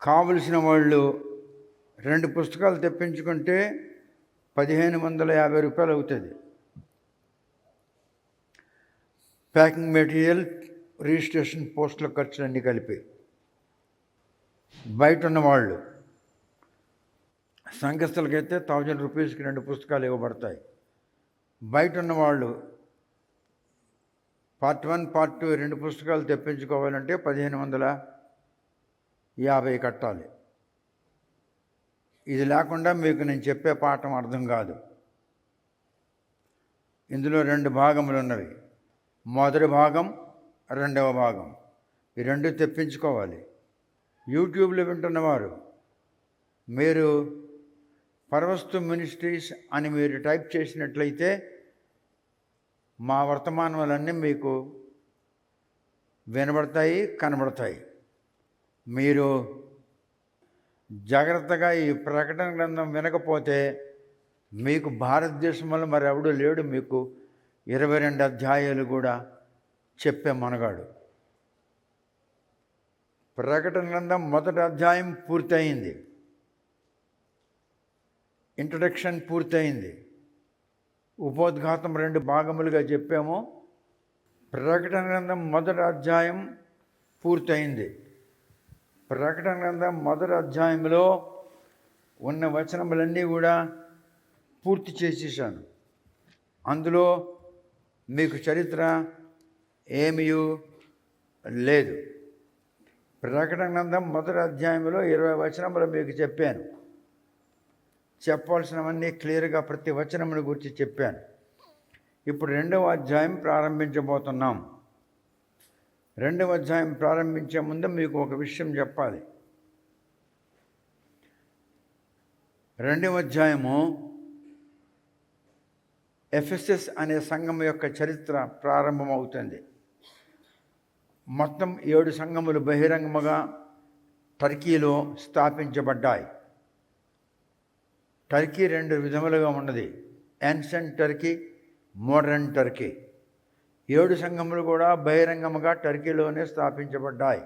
కావలసిన వాళ్ళు 2 పుస్తకాలు తెప్పించుకుంటే 1550 రూపాయలు అవుతుంది. ప్యాకింగ్ మెటీరియల్, రిజిస్ట్రేషన్, పోస్టుల ఖర్చులన్నీ కలిపి. బయట ఉన్నవాళ్ళు సంఘస్థులకైతే 1000 రూపీస్కి 2 పుస్తకాలు ఇవ్వబడతాయి. బయట ఉన్నవాళ్ళు పార్ట్ 1, పార్ట్ 2 2 పుస్తకాలు తెప్పించుకోవాలంటే 1550 కట్టాలి. ఇది లేకుండా మీకు నేను చెప్పే పాఠం అర్థం కాదు. ఇందులో 2 భాగములు ఉన్నవి. మొదటి భాగం, రెండవ భాగం. ఈ 2 తెప్పించుకోవాలి. యూట్యూబ్లో వింటున్నవారు మీరు పరవస్తు మినిస్ట్రీస్ అని మీరు టైప్ చేసినట్లయితే మా వర్తమానాలన్నీ మీకు వినబడతాయి, కనబడతాయి. మీరు జాగ్రత్తగా ఈ ప్రకటన గ్రంథం వినకపోతే మీకు భారతదేశంలో మరి ఎవడు లేడు మీకు 22 అధ్యాయాలు కూడా చెప్పే మనగాడు. ప్రకటన గ్రంథం మొదటి అధ్యాయం పూర్తయింది, ఇంట్రడక్షన్ పూర్తయింది. ఉపోద్ఘాతం 2 భాగములుగా చెప్పాము. ప్రకటన గ్రంథం మొదటి అధ్యాయం పూర్తయింది. ప్రకటన గ్రంథం మొదటి అధ్యాయంలో ఉన్న వచనములన్నీ కూడా పూర్తి చేసేసాను. అందులో మీకు చరిత్ర ఏమీ లేదు. ప్రకటన గ్రంథం మొదటి అధ్యాయంలో 20 వచనములు మీకు చెప్పాను. చెప్పాల్సినవన్నీ క్లియర్గా ప్రతి వచనమును గురించి చెప్పాను. ఇప్పుడు 2వ అధ్యాయం ప్రారంభించబోతున్నాం. 2వ అధ్యాయం ప్రారంభించే ముందు మీకు ఒక విషయం చెప్పాలి. 2వ అధ్యాయము ఎఫెసస్ అనే సంఘం యొక్క చరిత్ర ప్రారంభమవుతుంది. మొత్తం 7 సంఘములు బహిరంగముగా టర్కీలో స్థాపించబడ్డాయి. టర్కీ 2 విధములుగా ఉన్నది, యాన్షియంట్ టర్కీ, మోడర్న్ టర్కీ. 7 సంఘములు కూడా బహిరంగముగా టర్కీలోనే స్థాపించబడ్డాయి.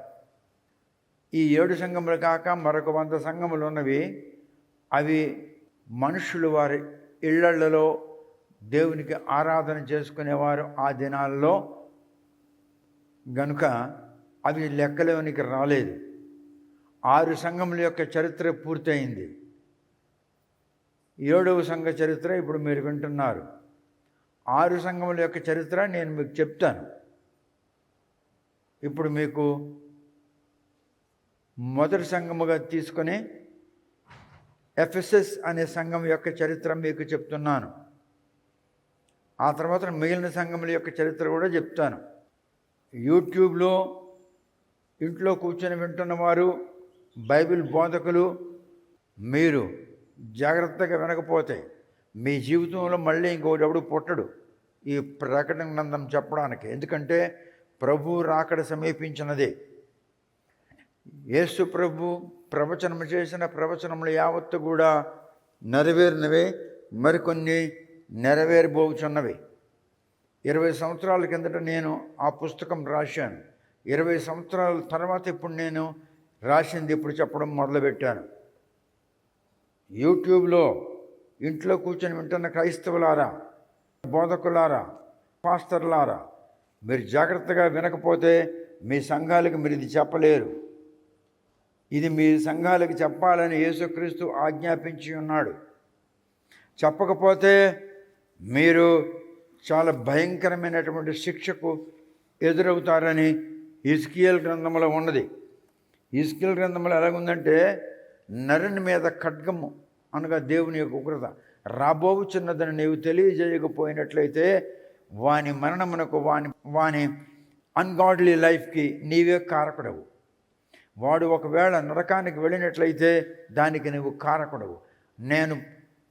ఈ 7 సంఘములు కాక మరొక 100 సంఘములు ఉన్నవి. అవి మనుషులు వారి ఇళ్లల్లో దేవునికి ఆరాధన చేసుకునేవారు ఆ దినాల్లో గనుక అవి లెక్కలోనికి రాలేదు. 6 సంఘముల యొక్క చరిత్ర పూర్తయింది. 7వ సంఘ చరిత్ర ఇప్పుడు మీరు వింటున్నారు. 6 సంఘముల యొక్క చరిత్ర నేను మీకు చెప్తాను. ఇప్పుడు మీకు మొదటి సంఘముగా తీసుకొని ఎఫెసస్ అనే సంఘం యొక్క చరిత్ర మీకు చెప్తున్నాను. ఆ తర్వాత మిగిలిన సంఘముల యొక్క చరిత్ర కూడా చెప్తాను. యూట్యూబ్లో ఇంట్లో కూర్చొని వింటున్నవారు, బైబిల్ బోధకులు, మీరు జాగ్రత్తగా వినకపోతే మీ జీవితంలో మళ్ళీ ఇంకొకటి ఎవడు పుట్టడు ఈ ప్రకటన గ్రంథం చెప్పడానికి. ఎందుకంటే ప్రభు రాకడ సమీపించినదే. యేసు ప్రభు ప్రవచనం చేసిన ప్రవచనములు యావత్తు కూడా నెరవేరినవే, మరికొన్ని నెరవేరబోచున్నవి. 20 సంవత్సరాల కిందట నేను ఆ పుస్తకం రాశాను. 20 సంవత్సరాల తర్వాత ఇప్పుడు నేను రాసింది ఇప్పుడు చెప్పడం మొదలుపెట్టాను. యూట్యూబ్లో ఇంట్లో కూర్చొని వింటున్న క్రైస్తవులారా, బోధకులారా, పాస్టర్లారా, మీరు జాగ్రత్తగా వినకపోతే మీ సంఘాలకు మీరు ఇది చెప్పలేరు. ఇది మీ సంఘాలకు చెప్పాలని యేసుక్రీస్తు ఆజ్ఞాపించి ఉన్నాడు. చెప్పకపోతే మీరు చాలా భయంకరమైనటువంటి శిక్షకు ఎదురవుతారని హిజ్కియేలు గ్రంథంలో ఉన్నది. హిజ్కియేలు గ్రంథంలో ఎలాగుందంటే, నరుని మీద ఖడ్గము అనగా దేవుని యొక్క ఉగ్రత రాబోచున్నదని నీవు తెలియజేయకపోయినట్లయితే వాని మరణమునకు వాని అన్గాడ్లీ లైఫ్కి నీవే కారకుడవు. వాడు ఒకవేళ నరకానికి వెళ్ళినట్లయితే దానికి నువ్వు కారకుడవు. నేను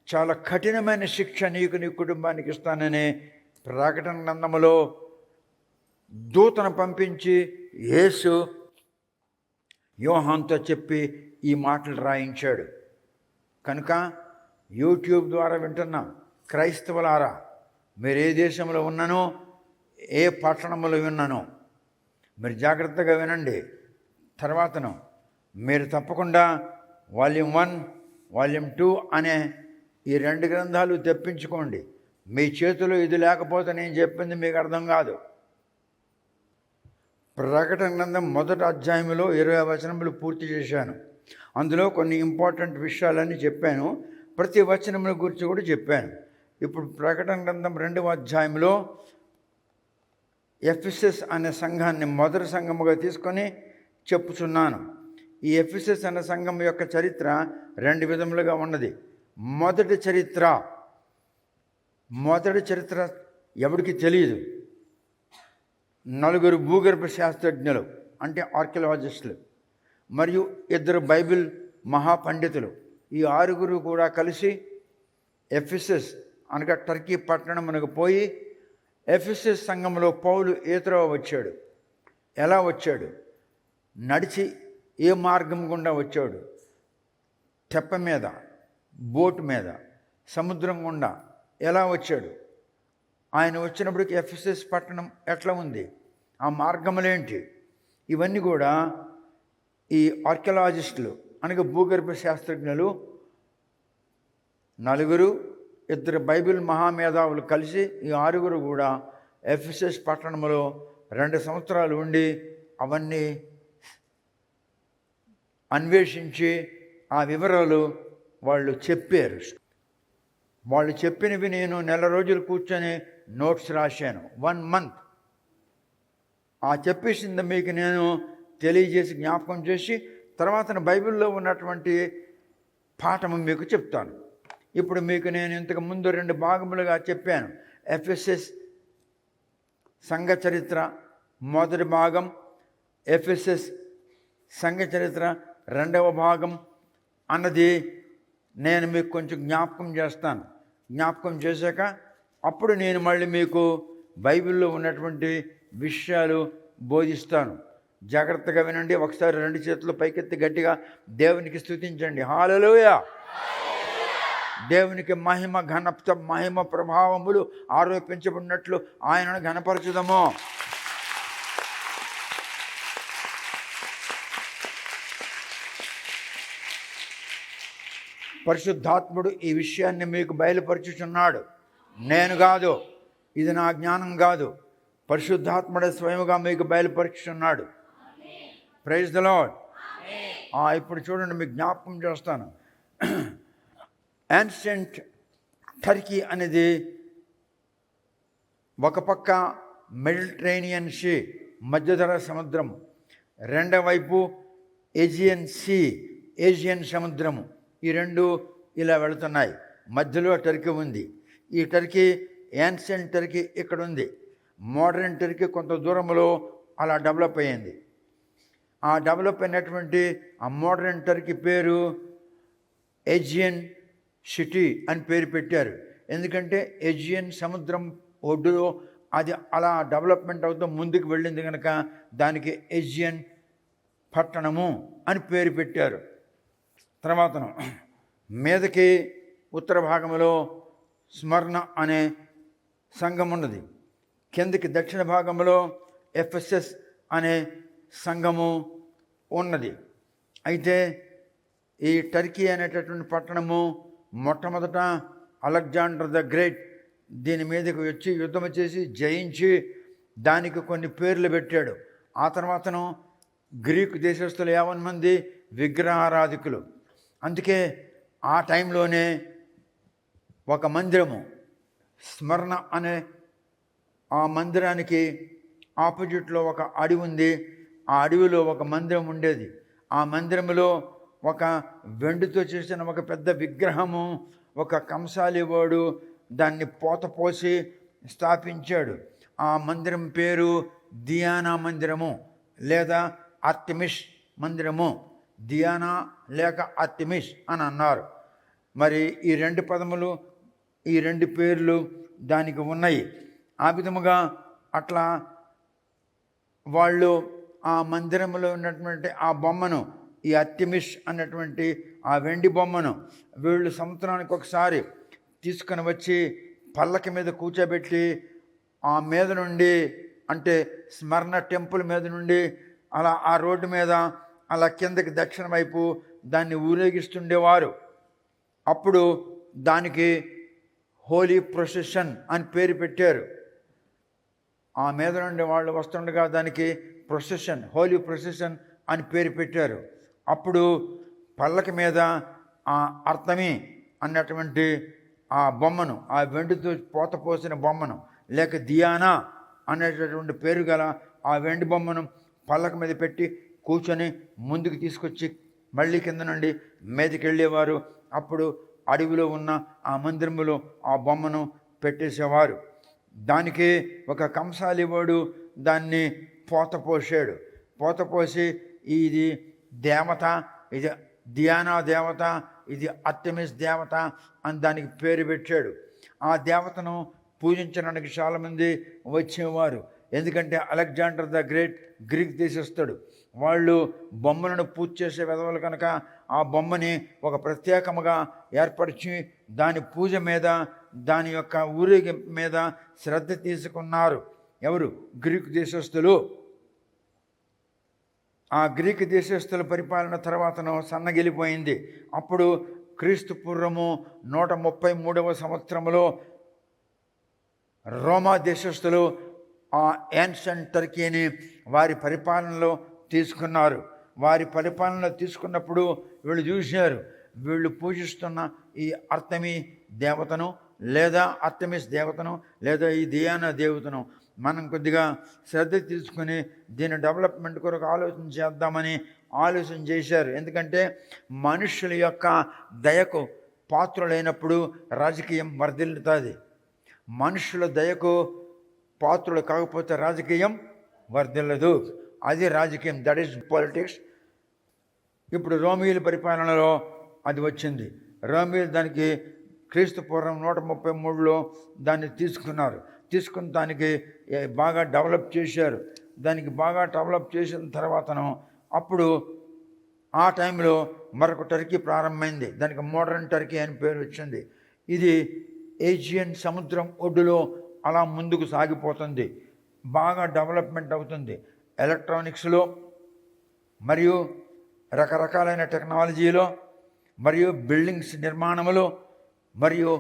చాలా కఠినమైన శిక్ష నీకు, నీ కుటుంబానికి ఇస్తానని ప్రకటన గ్రంథములో దూతను పంపించి యేసు యోహానుతో చెప్పి ఈ మాటలు రాయించాడు. కనుక యూట్యూబ్ ద్వారా వింటున్న క్రైస్తవులారా, మీరు ఏ దేశంలో ఉన్నానో, ఏ పట్టణంలో విన్నానో మీరు జాగ్రత్తగా వినండి. తర్వాతను మీరు తప్పకుండా వాల్యూమ్ 1, వాల్యూమ్ 2 అనే ఈ 2 గ్రంథాలు తెప్పించుకోండి. మీ చేతిలో ఇది లేకపోతే నేను చెప్పింది మీకు అర్థం కాదు. ప్రకటన గ్రంథం 1వ అధ్యాయంలో 20 వచనములు పూర్తి చేశాను. అందులో కొన్ని ఇంపార్టెంట్ విషయాలన్నీ చెప్పాను. ప్రతి వచనముల గురించి కూడా చెప్పాను. ఇప్పుడు ప్రకటన గ్రంథం 2వ అధ్యాయంలో ఎఫెసస్ అనే సంఘాన్ని మొదటి సంఘముగా తీసుకొని చెప్పుచున్నాను. ఈ ఎఫెసస్ అనే సంఘం యొక్క చరిత్ర 2 విధములుగా ఉన్నది. మొదటి చరిత్ర ఎవరికి తెలియదు. 4 భూగర్భ శాస్త్రజ్ఞులు అంటే ఆర్కియాలజిస్టులు మరియు 2 బైబిల్ మహాపండితులు, ఈ 6 కూడా కలిసి ఎఫెసస్ అనగా టర్కీ పట్టణమునకు పోయి ఎఫెసస్ సంఘంలో పౌలు ఏత్రోవ వచ్చాడు. ఎలా వచ్చాడు? నడిచి ఏ మార్గం గుండా వచ్చాడు? తెప్ప మీద, బోటు మీద, సముద్రం గుండా ఎలా వచ్చాడు? ఆయన వచ్చినప్పటికి ఎఫెసస్ పట్టణం ఎట్లా ఉంది? ఆ మార్గములేంటి? ఇవన్నీ కూడా ఈ ఆర్కియాలజిస్టులు అనగా భూగర్భ శాస్త్రజ్ఞులు 4, 2 బైబిల్ మహామేధావులు కలిసి ఈ 6 కూడా ఎఫెసస్ పట్టణంలో 2 సంవత్సరాలు ఉండి అవన్నీ అన్వేషించి ఆ వివరాలు వాళ్ళు చెప్పారు. వాళ్ళు చెప్పినవి నేను నెల రోజులు కూర్చొని నోట్స్ రాశాను. 1 month ఆ చెప్పేసింది మీకు నేను తెలియజేసి జ్ఞాపకం చేసి తర్వాత బైబిల్లో ఉన్నటువంటి పాఠము మీకు చెప్తాను. ఇప్పుడు మీకు నేను ఇంతకు ముందు 2 భాగములుగా చెప్పాను. ఎఫెసస్ సంఘ చరిత్ర మొదటి భాగం, ఎఫెసస్ సంఘ చరిత్ర 2వ భాగం అన్నది నేను మీకు కొంచెం జ్ఞాపకం చేస్తాను. జ్ఞాపకం చేశాక అప్పుడు నేను మళ్ళీ మీకు బైబిల్లో ఉన్నటువంటి విషయాలు బోధిస్తాను. జాగ్రత్తగా వినండి. ఒకసారి 2 చేతులు పైకెత్తి గట్టిగా దేవునికి స్తుతించండి. హల్లెలూయా. దేవునికి మహిమ, ఘనత, మహిమ ప్రభావములు ఆరోపించబడినట్లు ఆయనను ఘనపరచుదము. పరిశుద్ధాత్ముడు ఈ విషయాన్ని మీకు బయలుపరచుచున్నాడు. నేను కాదు, ఇది నా జ్ఞానం కాదు. పరిశుద్ధాత్ముడే స్వయముగా మీకు బయలుపరచుచున్నాడు. Praise the lord. ఇప్పుడు చూడండి, మీకు జ్ఞాపకం చేస్తాను. యాన్షియంట్ టర్కీ అనేది ఒక పక్క మెడిటరేనియన్ సీ, మధ్యధరా సముద్రం, రెండవ వైపు ఏజియన్ సీ, ఏజియన్ సముద్రము. ఈ 2 ఇలా వెళుతున్నాయి. మధ్యలో టర్కీ ఉంది. ఈ టర్కీ యాన్షియంట్ టర్కీ ఇక్కడ ఉంది. మోడర్న్ టర్కీ కొంత దూరంలో అలా డెవలప్ అయ్యింది. ఆ డెవలప్ అయినటువంటి ఆ మోడర్న్ టర్కీ పేరు ఏజియన్ సిటీ అని పేరు పెట్టారు. ఎందుకంటే ఏజియన్ సముద్రం ఒడ్డులో అది అలా డెవలప్మెంట్ అవుతూ ముందుకు వెళ్ళింది కనుక దానికి ఏజియన్ పట్టణము అని పేరు పెట్టారు. తర్వాత మీదకి ఉత్తర భాగంలో స్మరణ అనే సంఘం ఉన్నది. కిందకి దక్షిణ భాగంలో ఎఫెసస్ అనే సంఘము ఉన్నది. అయితే ఈ టర్కీ అనేటటువంటి పట్టణము మొట్టమొదట అలెగ్జాండర్ ద గ్రేట్ దీని మీదకి వచ్చి యుద్ధం చేసి జయించి దానికి కొన్ని పేర్లు పెట్టాడు. ఆ తర్వాతను గ్రీకు దేశస్తులు 50 మంది విగ్రహారాధికులు. అందుకే ఆ టైంలోనే ఒక మందిరము, స్మరణ అనే ఆ మందిరానికి ఆపోజిట్లో ఒక అడవి ఉంది. ఆ అడవిలో ఒక మందిరం ఉండేది. ఆ మందిరంలో ఒక వెండితో చేసిన ఒక పెద్ద విగ్రహము ఒక కంసాలివాడు దాన్ని పోతపోసి స్థాపించాడు. ఆ మందిరం పేరు దియానా మందిరము లేదా ఆర్టెమిస్ మందిరము. దియానా లేక ఆర్టెమిస్ అని అన్నారు. మరి ఈ 2 పదములు, ఈ 2 పేర్లు దానికి ఉన్నాయి. ఆ విధముగా అట్లా వాళ్ళు ఆ మందిరంలో ఉన్నటువంటి ఆ బొమ్మను, ఈ ఆర్టెమిస్ అన్నటువంటి ఆ వెండి బొమ్మను వీళ్ళు సంవత్సరానికి ఒకసారి తీసుకొని వచ్చి పల్లకి మీద కూర్చోబెట్టి ఆ మీద నుండి, అంటే స్మరణ టెంపుల్ మీద నుండి అలా ఆ రోడ్డు మీద అలా కిందకి దక్షిణ వైపు దాన్ని ఊరేగిస్తుండేవారు. అప్పుడు దానికి హోలీ ప్రొసెషన్ అని పేరు పెట్టారు. ఆ మీద నుండి వాళ్ళు వస్తుండగా దానికి ప్రొసెషన్, హోలీ ప్రొసెషన్ అని పేరు పెట్టారు. అప్పుడు పల్లకి మీద ఆ అర్తమి అన్నటువంటి ఆ బొమ్మను, ఆ వెండితో పోత పోసిన బొమ్మను, లేక దియానా అనేటటువంటి పేరు గల ఆ వెండి బొమ్మను పల్లక మీద పెట్టి కూర్చొని ముందుకు తీసుకొచ్చి మళ్ళీ కింద నుండి మీదకి వెళ్ళేవారు. అప్పుడు అడవిలో ఉన్న ఆ మందిరములో ఆ బొమ్మను పెట్టేసేవారు. దానికి ఒక కంసాలివాడు దాన్ని పోత పోసాడు. పోత పోసి ఇది దేవత, ఇది దియానా దేవత, ఇది ఆర్టెమిస్ దేవత అని దానికి పేరు పెట్టాడు. ఆ దేవతను పూజించడానికి చాలామంది వచ్చేవారు. ఎందుకంటే అలెగ్జాండర్ ద గ్రేట్ గ్రీక్ దేశస్థుడు. వాళ్ళు బొమ్మలను పూజ చేసే విధవలు కనుక ఆ బొమ్మని ఒక ప్రత్యేకముగా ఏర్పరిచి దాని పూజ మీద, దాని యొక్క ఊరేగింపు మీద శ్రద్ధ తీసుకున్నారు. ఎవరు? గ్రీకు దేశస్థులు. ఆ గ్రీకు దేశస్థుల పరిపాలన తర్వాతను సన్నగిలిపోయింది. అప్పుడు క్రీస్తు పూర్వము 133వ సంవత్సరంలో రోమా దేశస్థులు ఆ ఏన్షియంట్ టర్కీని వారి పరిపాలనలో తీసుకున్నారు. వారి పరిపాలనలో తీసుకున్నప్పుడు వీళ్ళు చూశారు, వీళ్ళు పూజిస్తున్న ఈ అర్తమి దేవతను లేదా ఆర్టెమిస్ దేవతను లేదా ఈ దియానా దేవతను మనం కొద్దిగా శ్రద్ధ తీసుకుని దీని డెవలప్మెంట్ కొరకు ఆలోచన చేద్దామని ఆలోచన చేశారు. ఎందుకంటే మనుషుల యొక్క దయకు పాత్రులైనప్పుడు రాజకీయం వర్ధిల్లుతుంది. మనుషుల దయకు పాత్రులు కాకపోతే రాజకీయం వర్ధిల్లదు. అది రాజకీయం, దట్ ఈజ్ పాలిటిక్స్. ఇప్పుడు రోమియోల పరిపాలనలో అది వచ్చింది. రోమియోలు దానికి క్రీస్తు పూర్వం 133లో దాన్ని తీసుకున్నారు. తీసుకుని దానికి బాగా డెవలప్ చేశారు. దానికి బాగా డెవలప్ చేసిన తర్వాతను అప్పుడు ఆ టైంలో మరొక టర్కీ ప్రారంభమైంది. దానికి మోడర్న్ టర్కీ అని పేరు వచ్చింది. ఇది ఏజియన్ సముద్రం ఒడ్డులో అలా ముందుకు సాగిపోతుంది. బాగా డెవలప్మెంట్ అవుతుంది. ఎలక్ట్రానిక్స్లో మరియు రకరకాలైన టెక్నాలజీలో మరియు బిల్డింగ్స్ నిర్మాణంలో మరియు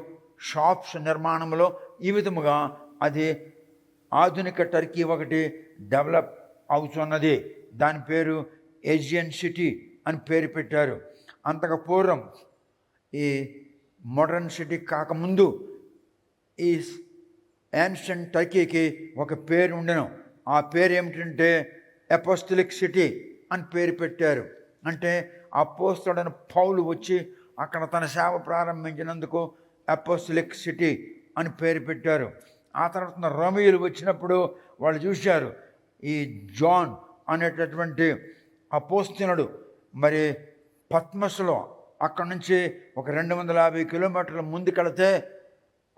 షాప్స్ నిర్మాణంలో ఈ విధముగా అది ఆధునిక టర్కీ ఒకటి డెవలప్ అవుతున్నది. దాని పేరు ఏజియన్ సిటీ అని పేరు పెట్టారు. అంతకు పూర్వం ఈ మోడర్న్ సిటీ కాకముందు ఈ ఏన్షియంట్ టర్కీకి ఒక పేరు ఉండెను. ఆ పేరు ఏమిటంటే అపోస్తలిక్ సిటీ అని పేరు పెట్టారు. అంటే అపోస్తలుడైన పౌలు వచ్చి అక్కడ తన సేవ ప్రారంభించినందుకు అపోస్తలిక్ సిటీ అని పేరు పెట్టారు. ఆ తర్వాత రోమియోలు వచ్చినప్పుడు వాళ్ళు చూశారు ఈ జాన్ అనేటటువంటి అపోస్తలుడు మరి పత్మస్లో అక్కడి నుంచి ఒక 250 కిలోమీటర్ల ముందుకెళితే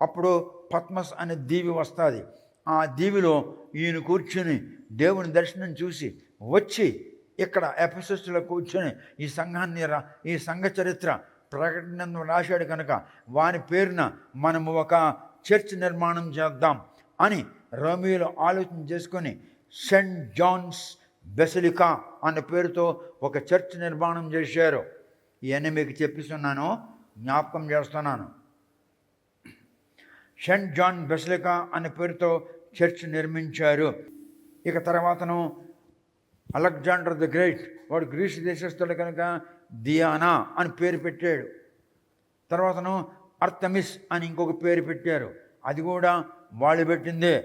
అప్పుడు పద్మస్ అనే దీవి వస్తుంది. ఆ దీవిలో ఈయన కూర్చొని దేవుని దర్శనం చూసి వచ్చి ఇక్కడ ఎఫెసస్లో కూర్చొని ఈ సంఘ చరిత్ర ప్రకటన రాశాడు కనుక వాని పేరున మనము ఒక చర్చ్ నిర్మాణం చేద్దాం అని రోమియోలు ఆలోచన చేసుకొని సెయింట్ జాన్స్ బెసిలికా అనే పేరుతో ఒక చర్చ్ నిర్మాణం చేశారు. ఇవన్నీ మీకు చెప్పిస్తున్నాను, జ్ఞాపకం చేస్తున్నాను. సెయింట్ జాన్ బెసిలికా అనే పేరుతో చర్చ్ నిర్మించారు. ఇక తర్వాతను అలెగ్జాండర్ ద గ్రేట్, వాడు గ్రీసు దేశస్థుడు కనుక దియానా అని పేరు పెట్టాడు. తర్వాతను ఆర్టెమిస్ అని ఇంకొక పేరు పెట్టారు. అది కూడా వాళ్ళు పెట్టిందే.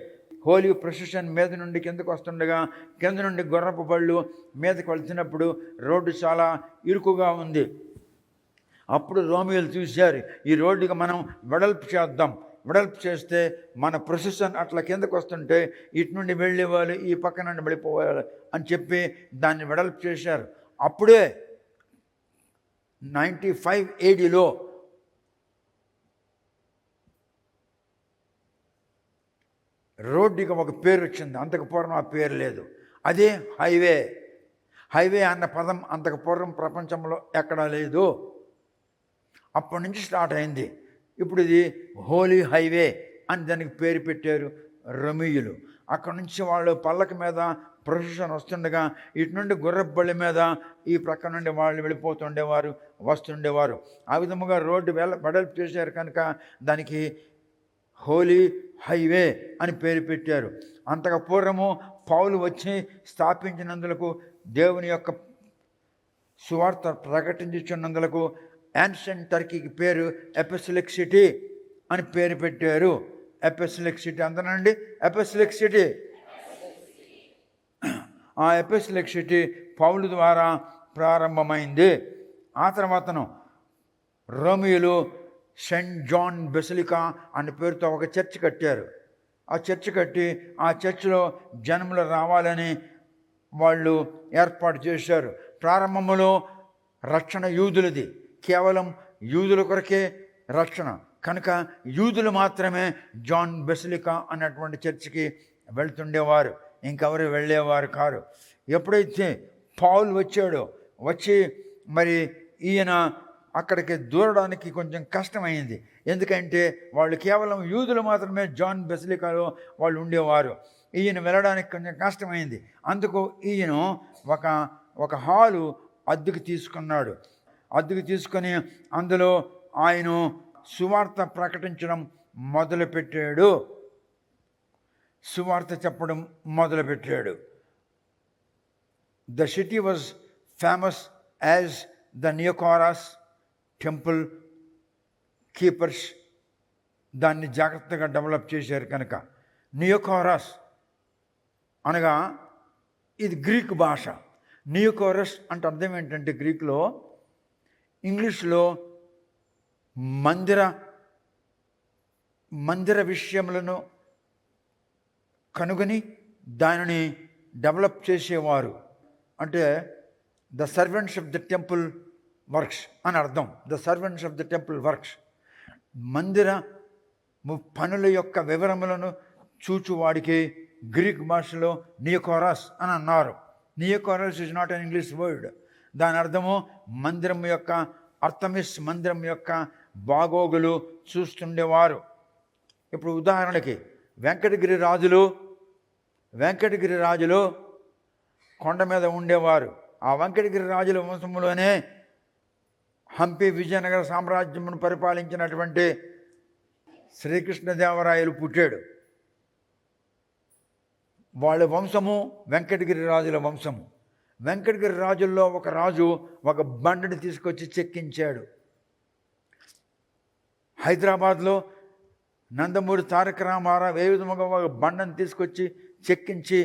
హోలీ ప్రొసెషన్ మీద నుండి కిందకు వస్తుండగా కింద నుండి గుర్రపు బళ్ళు మీదకి వెళ్తున్నప్పుడు రోడ్డు చాలా ఇరుకుగా ఉంది. అప్పుడు రోమియోలు చూశారు, ఈ రోడ్డుకి మనం వెడల్పు చేద్దాం. వెడల్పు చేస్తే మన ప్రొసెషన్ అట్లా కిందకు వస్తుంటే ఇటు నుండి వెళ్ళేవాళ్ళు ఈ పక్క నుండి వెళ్ళిపోవాలి అని చెప్పి దాన్ని వెడల్పు చేశారు. అప్పుడే 95 ADలో రోడ్డుకి ఒక పేరు వచ్చింది. అంతకు పూర్వం ఆ పేరు లేదు. అదే హైవే. హైవే అన్న పదం అంతకు పూర్వం ప్రపంచంలో ఎక్కడా లేదు. అప్పటి నుంచి స్టార్ట్ అయింది. ఇప్పుడు ఇది హోలీ హైవే అని దానికి పేరు పెట్టారు రోమియోలు. అక్కడ నుంచి వాళ్ళు పల్లకి మీద ప్రొసెషన్ వస్తుండగా ఇటు నుండి గుర్రబళ్ళి మీద ఈ ప్రక్క నుండి వాళ్ళు వెళ్ళిపోతుండేవారు, వస్తుండేవారు. ఆ విధముగా రోడ్డు వెడల్పు చేశారు కనుక దానికి హోలీ హైవే అని పేరు పెట్టారు. అంతకు పూర్వము పౌలు వచ్చి స్థాపించినందులకు, దేవుని యొక్క సువార్త ప్రకటించుచున్నందులకు యాన్షియంట్ టర్కీకి పేరు ఎపెసిలిక్ సిటీ అని పేరు పెట్టారు. ఎపెసిలిక్ సిటీ అందనండి, ఎపెసిలిక్ సిటీ. ఆ ఎపెసిలిక్ సిటీ పౌలు ద్వారా ప్రారంభమైంది. ఆ తర్వాతను రోమియోలు సెయింట్ జాన్ బెసిలికా అనే పేరుతో ఒక చర్చ్ కట్టారు. ఆ చర్చ్ కట్టి ఆ చర్చిలో జనములు రావాలని వాళ్ళు ఏర్పాటు చేశారు. ప్రారంభంలో రక్షణ యూదులది, కేవలం యూదుల కొరకే రక్షణ కనుక యూదులు మాత్రమే జాన్ బెసిలికా అన్నటువంటి చర్చికి వెళ్తుండేవారు, ఇంకెవరు వెళ్ళేవారు కారు. ఎప్పుడైతే పౌలు వచ్చాడో, వచ్చి మరి ఈయన అక్కడికి దూరడానికి కొంచెం కష్టమైంది. ఎందుకంటే వాళ్ళు కేవలం యూదులు మాత్రమే జాన్ బెసిలికాలో వాళ్ళు ఉండేవారు. ఈయన వెళ్ళడానికి కొంచెం కష్టమైంది. అందుకు ఈయన ఒక హాలు అద్దెకు తీసుకున్నాడు. అద్దెకు తీసుకొని అందులో ఆయన సువార్త ప్రకటించడం మొదలుపెట్టాడు, సువార్త చెప్పడం మొదలుపెట్టాడు. The city was famous as the neokoros temple keepers దాన్ని జాగ్రత్తగా డెవలప్ చేశారు కనుక. నియోకారస్ అనగా ఇది గ్రీక్ భాష. నియోకారస్ అంటే అర్థం ఏంటంటే గ్రీకులో, ఇంగ్లీష్లో మందిర విషయములను కనుగొని దానిని డెవలప్ చేసేవారు. అంటే the servants of the temple works అని అర్థం. The servants of the temple works, మందిర పనుల యొక్క వివరములను చూచువాడికి గ్రీక్ భాషలో నియోకారస్ అని అన్నారు. Neokoros is not an English word. దాని అర్థము మందిరం యొక్క, అర్తమిస్ మందిరం యొక్క బాగోగులు చూస్తుండేవారు. ఇప్పుడు ఉదాహరణకి వెంకటగిరి రాజులు కొండ మీద ఉండేవారు. ఆ వెంకటగిరి రాజుల వంశంలోనే హంపి విజయనగర సామ్రాజ్యమును పరిపాలించినటువంటి శ్రీకృష్ణదేవరాయలు పుట్టాడు. వాళ్ళ వంశము వెంకటగిరి రాజుల వంశము. వెంకటగిరి రాజుల్లో ఒక రాజు ఒక బండని తీసుకొచ్చి చెక్కించాడు. హైదరాబాద్లో నందమూరి తారక రామారావు ఏ విధముగా ఒక బండను తీసుకొచ్చి చెక్కించి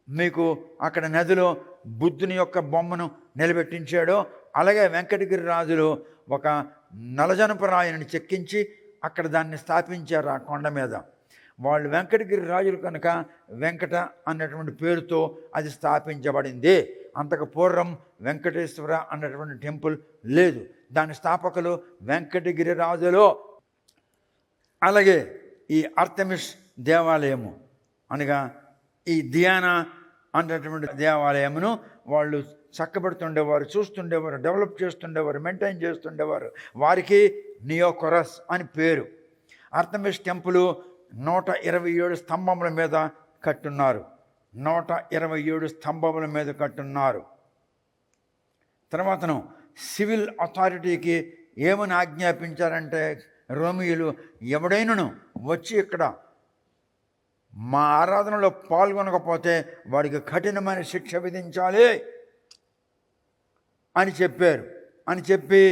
మీకు అక్కడ నదిలో బుద్ధుని యొక్క బొమ్మను నిలబెట్టించాడో, అలాగే వెంకటగిరి రాజులు ఒక నలజనపరాయని చెక్కించి అక్కడ దాన్ని స్థాపించారు ఆ కొండ మీద. వాళ్ళు వెంకటగిరి రాజులు కనుక వెంకట అన్నటువంటి పేరుతో అది స్థాపించబడింది. అంతకు పూర్వం వెంకటేశ్వర అన్నటువంటి టెంపుల్ లేదు. దాని స్థాపకులు వెంకటగిరి రాజులు. అలాగే ఈ ఆర్టెమిస్ దేవాలయము అనగా ఈ దియానా అన్నటువంటి దేవాలయమును వాళ్ళు చక్కబెడుతుండేవారు, చూస్తుండేవారు, డెవలప్ చేస్తుండేవారు, మెయింటైన్ చేస్తుండేవారు. వారికి నియోకారస్ అని పేరు. ఆర్టెమిస్ టెంపుల్ 127 స్తంభముల మీద కట్టున్నారు. 127 స్తంభముల మీద కట్టున్నారు. తర్వాతను సివిల్ అథారిటీకి ఏమని ఆజ్ఞాపించారంటే, రోమియోలు ఎవడైనాను వచ్చి ఇక్కడ మా ఆరాధనలో పాల్గొనకపోతే వాడికి కఠినమైన శిక్ష విధించాలి అని చెప్పారు. అని చెప్పి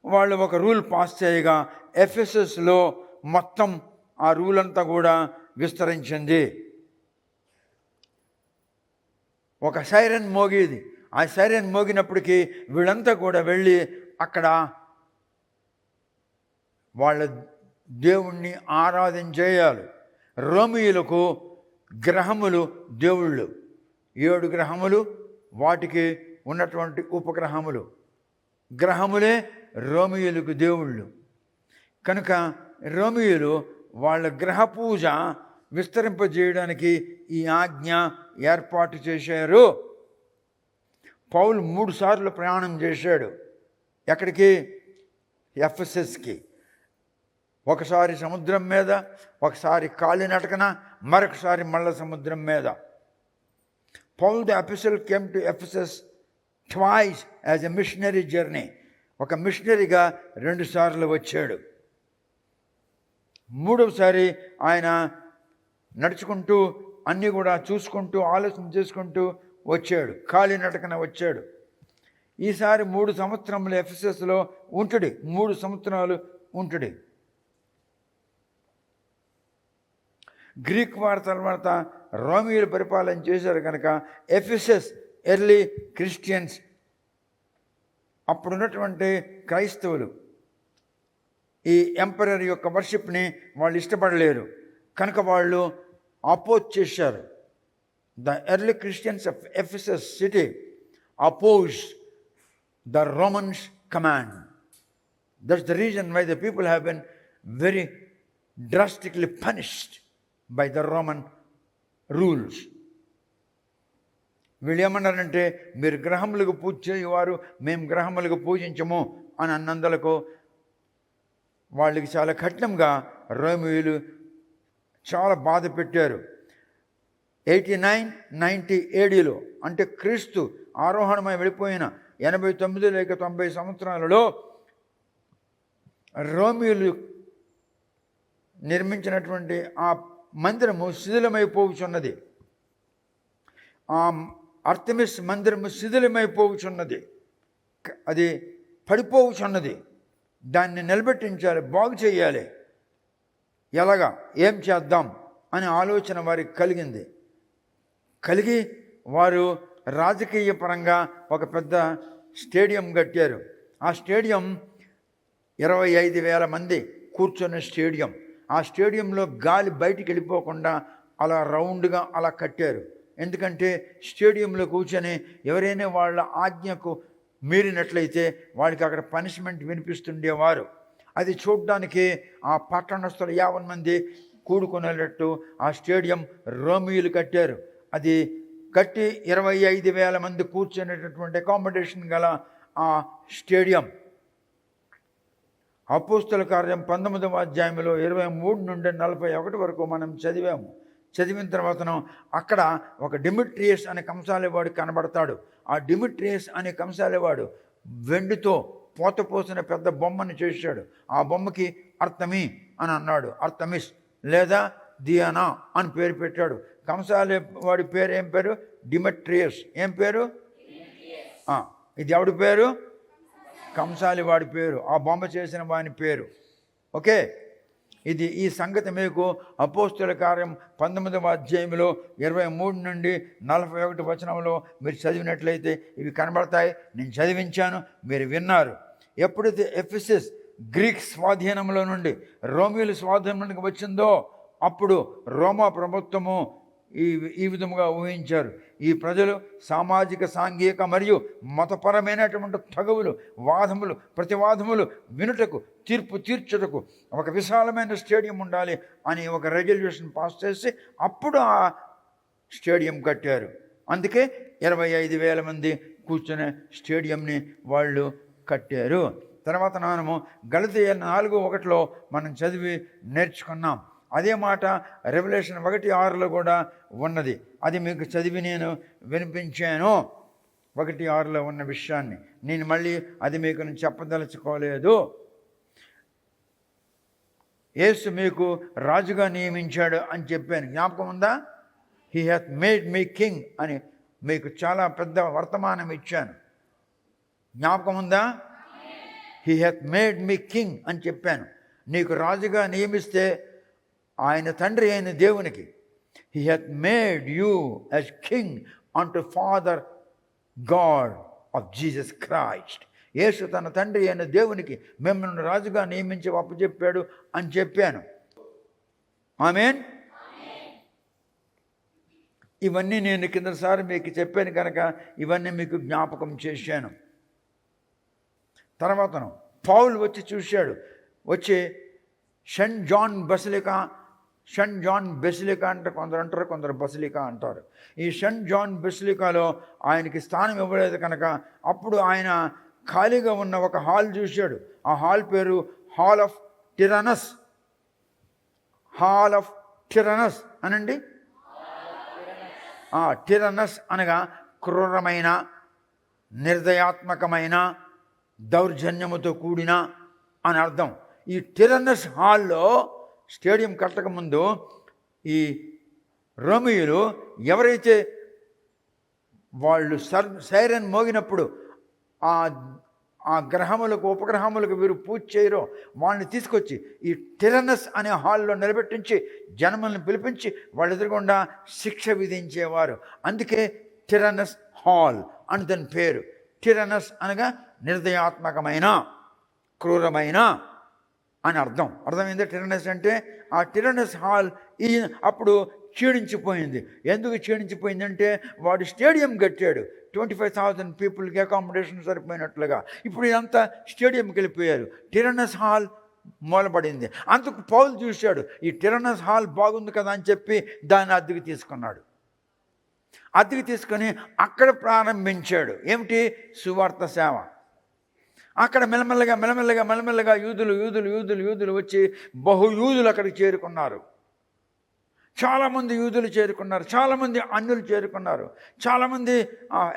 వాళ్ళు ఒక రూల్ పాస్ చేయగా ఎఫెసస్లో మొత్తం ఆ రూల్ అంతా కూడా విస్తరించింది. ఒక సైరన్ మోగేది. ఆ సైరన్ మోగినప్పటికీ వీళ్ళంతా కూడా వెళ్ళి అక్కడ వాళ్ళ దేవుణ్ణి ఆరాధించేయాలి. రోమియోలకు గ్రహములు దేవుళ్ళు, 7 గ్రహములు, వాటికి ఉన్నటువంటి ఉపగ్రహములు, గ్రహములే రోమియోలకు దేవుళ్ళు. కనుక రోమియోలు వాళ్ళ గ్రహ పూజ విస్తరింపజేయడానికి ఈ ఆజ్ఞ ఏర్పాటు చేశారు. పౌలు 3 సార్లు ప్రయాణం చేశాడు. ఎక్కడికి? ఎఫెసస్కి. ఒకసారి సముద్రం మీద, ఒకసారి కాలినటకన, మరొకసారి మళ్ళా సముద్రం మీద. Paul the apostle came to Ephesus twice as a missionary journey. ఒక మిషనరీగా 2 సార్లు వచ్చాడు. 3వసారి ఆయన నడుచుకుంటూ అన్నీ కూడా చూసుకుంటూ ఆలోచన చేసుకుంటూ వచ్చాడు, కాలినటకన వచ్చాడు. ఈసారి 3 సంవత్సరములు ఎఫెసస్లో ఉంటుడి, 3 సంవత్సరాలు ఉంటుడి. గ్రీక్ వారి తర్వాత రోమియోలు పరిపాలన చేశారు కనుక ఎఫెసస్ ఎర్లీ క్రిస్టియన్స్, అప్పుడున్నటువంటి క్రైస్తవులు ఈ ఎంపరర్ యొక్క వర్షిప్ని వాళ్ళు ఇష్టపడలేరు కనుక వాళ్ళు అపోజ్ చేశారు. The early Christians of Ephesus city oppose the Romans command. That's the reason why the people have been very drastically punished by the Roman rules. వీళ్ళు ఏమన్నారంటే, మీరు గ్రహములకు పూజ చేయవారు, మేము గ్రహములకు పూజించము అని అన్నందులకు వాళ్ళకి చాలా కఠినంగా రోమియోలు చాలా బాధ పెట్టారు. 89-90 ADలో అంటే క్రీస్తు ఆరోహణమై వెళ్ళిపోయిన 89 లేక 90 సంవత్సరాలలో రోమియోలు నిర్మించినటువంటి ఆ మందిరము శిథిలమైపోవుచున్నది. ఆ అర్తెమిస్ మందిరము శిథిలమైపోవుచున్నది, అది పడిపోవుచున్నది. దాన్ని నిలబెట్టించాలి, బాగు చేయాలి. ఎలాగా, ఏం చేద్దాం అనే ఆలోచన వారికి కలిగింది. కలిగి వారు రాజకీయ పరంగా ఒక పెద్ద స్టేడియం కట్టారు. ఆ స్టేడియం 25,000 మంది కూర్చున్న స్టేడియం. ఆ స్టేడియంలో గాలి బయటికి వెళ్ళిపోకుండా అలా రౌండ్గా అలా కట్టారు. ఎందుకంటే స్టేడియంలో కూర్చొని ఎవరైనా వాళ్ళ ఆజ్ఞకు మీరినట్లయితే వాళ్ళకి అక్కడ పనిష్మెంట్ వినిపిస్తుండేవారు. అది చూడడానికి ఆ పట్టణస్థులు 50 మంది కూడుకునేటట్టు ఆ స్టేడియం రోమియోలు కట్టారు. అది కట్టి 25,000 మంది కూర్చునేటటువంటి అకామిడేషన్ గల ఆ స్టేడియం. అపోస్తల కార్యం 19వ అధ్యాయంలో 23 నుండి 41 వరకు మనం చదివాము. చదివిన తర్వాత అక్కడ ఒక డిమిట్రియస్ అనే కంసాలివాడు కనబడతాడు. ఆ డిమిట్రియస్ అనే కంసాలివాడు వెండితో పోతపోసిన పెద్ద బొమ్మను చేశాడు. ఆ బొమ్మకి అర్తమి అని అన్నాడు, అర్తమిస్ లేదా దియానా అని పేరు పెట్టాడు. కంసాలి వాడి పేరు ఏం పేరు? డిమిట్రియస్. ఏం పేరు? ఇది ఎవడి పేరు? కంసాలి వాడి పేరు, ఆ బొమ్మ చేసిన వాని పేరు. ఓకే, ఇది ఈ సంగతి మీకు అపోస్తల కార్యం 19వ అధ్యాయంలో 23 నుండి 41 వచనంలో మీరు చదివినట్లయితే ఇవి కనబడతాయి. నేను చదివించాను, మీరు విన్నారు. ఎప్పుడైతే ఎఫెసస్ గ్రీక్ స్వాధీనంలో నుండి రోమియోల స్వాధీనంలోకి వచ్చిందో అప్పుడు రోమా ప్రభుత్వము ఈ విధముగా ఊహించారు. ఈ ప్రజలు సామాజిక, సాంఘిక మరియు మతపరమైనటువంటి తగవులు, వాదములు, ప్రతివాదములు వినుటకు, తీర్పు తీర్చుటకు ఒక విశాలమైన స్టేడియం ఉండాలి అని ఒక రెజల్యూషన్ పాస్ చేసి అప్పుడు ఆ స్టేడియం కట్టారు. అందుకే 25,000 మంది కూర్చునే స్టేడియంని వాళ్ళు కట్టారు. తర్వాత మనము గలతీయ 4:1 మనం చదివి నేర్చుకున్నాం. అదే మాట రెవల్యూషన్ 1:6 కూడా ఉన్నది. అది మీకు చదివి నేను వినిపించాను. 1:6 ఉన్న విషయాన్ని నేను మళ్ళీ అది మీకు చెప్పదలుచుకోలేదు. యేసు మీకు రాజుగా నియమించాడు అని చెప్పాను, జ్ఞాపకం ఉందా? He hath made me king అని మీకు చాలా పెద్ద వర్తమానం ఇచ్చాను, జ్ఞాపకం ఉందా? He hath made me king అని చెప్పాను. నీకు రాజుగా నియమిస్తే ఆయన తండ్రి అయిన దేవునికి he hath made you as king అంటు father god of Jesus Christ. యేసు తన తండ్రి అయిన దేవునికి మిమ్మల్ని రాజుగా నియమించి అప్పచెప్పాడు అని చెప్పాను. ఆమేన్. ఇవన్నీ నేను కిందసారి మీకు చెప్పాను కనుక ఇవన్నీ మీకు జ్ఞాపకం చేశాను. తర్వాత పౌలు వచ్చి చూశాడు. వచ్చి సెయింట్ జాన్ బెసిలికా అంటే కొందరు అంటారు, కొందరు బసిలికా అంటారు. ఈ సెయింట్ జాన్ బెసిలికాలో ఆయనకి స్థానం ఇవ్వలేదు కనుక అప్పుడు ఆయన ఖాళీగా ఉన్న ఒక హాల్ చూశాడు. ఆ హాల్ పేరు హాల్ ఆఫ్ టిరానస్ హాల్ ఆఫ్ టిరనస్ అనండి. టిరనస్ అనగా క్రూరమైన, నిర్దయాత్మకమైన, దౌర్జన్యముతో కూడిన అని అర్థం. ఈ టిరనస్ హాల్లో స్టేడియం కట్టకముందు ఈ రోమియోలు ఎవరైతే వాళ్ళు సైరన్ మోగినప్పుడు ఆ గ్రహములకు, ఉపగ్రహములకు వీరు పూజ చేయరో వాళ్ళని తీసుకొచ్చి ఈ టిరనస్ అనే హాల్లో నిలబెట్టించి జనములను పిలిపించి వాళ్ళ ఎదురుగుండా శిక్ష విధించేవారు. అందుకే టిరనస్ హాల్ అని దాని పేరు. టిరనస్ అనగా నిర్దయాత్మకమైన, క్రూరమైన అని అర్థమైంది. టిరనస్ అంటే ఆ టిరనస్ హాల్ అప్పుడు క్షీణించిపోయింది. ఎందుకు క్షీణించిపోయిందంటే వాడు స్టేడియం కట్టాడు, 25,000 పీపుల్కి అకామిడేషన్ సరిపోయినట్లుగా. ఇప్పుడు ఇదంతా స్టేడియంకి వెళ్ళిపోయారు. టిరనస్ హాల్ మూలపడింది. అందుకు పౌలు చూశాడు, ఈ టిరనస్ హాల్ బాగుంది కదా అని చెప్పి దాన్ని అద్దెకు తీసుకున్నాడు. అద్దెకు తీసుకొని అక్కడ ప్రారంభించాడు. ఏమిటి? సువార్త సేవ. అక్కడ మెల్లమెల్లగా యూదులు వచ్చి బహుయూదులు అక్కడికి చేరుకున్నారు. చాలామంది యూదులు చేరుకున్నారు, చాలామంది అన్యులు చేరుకున్నారు, చాలామంది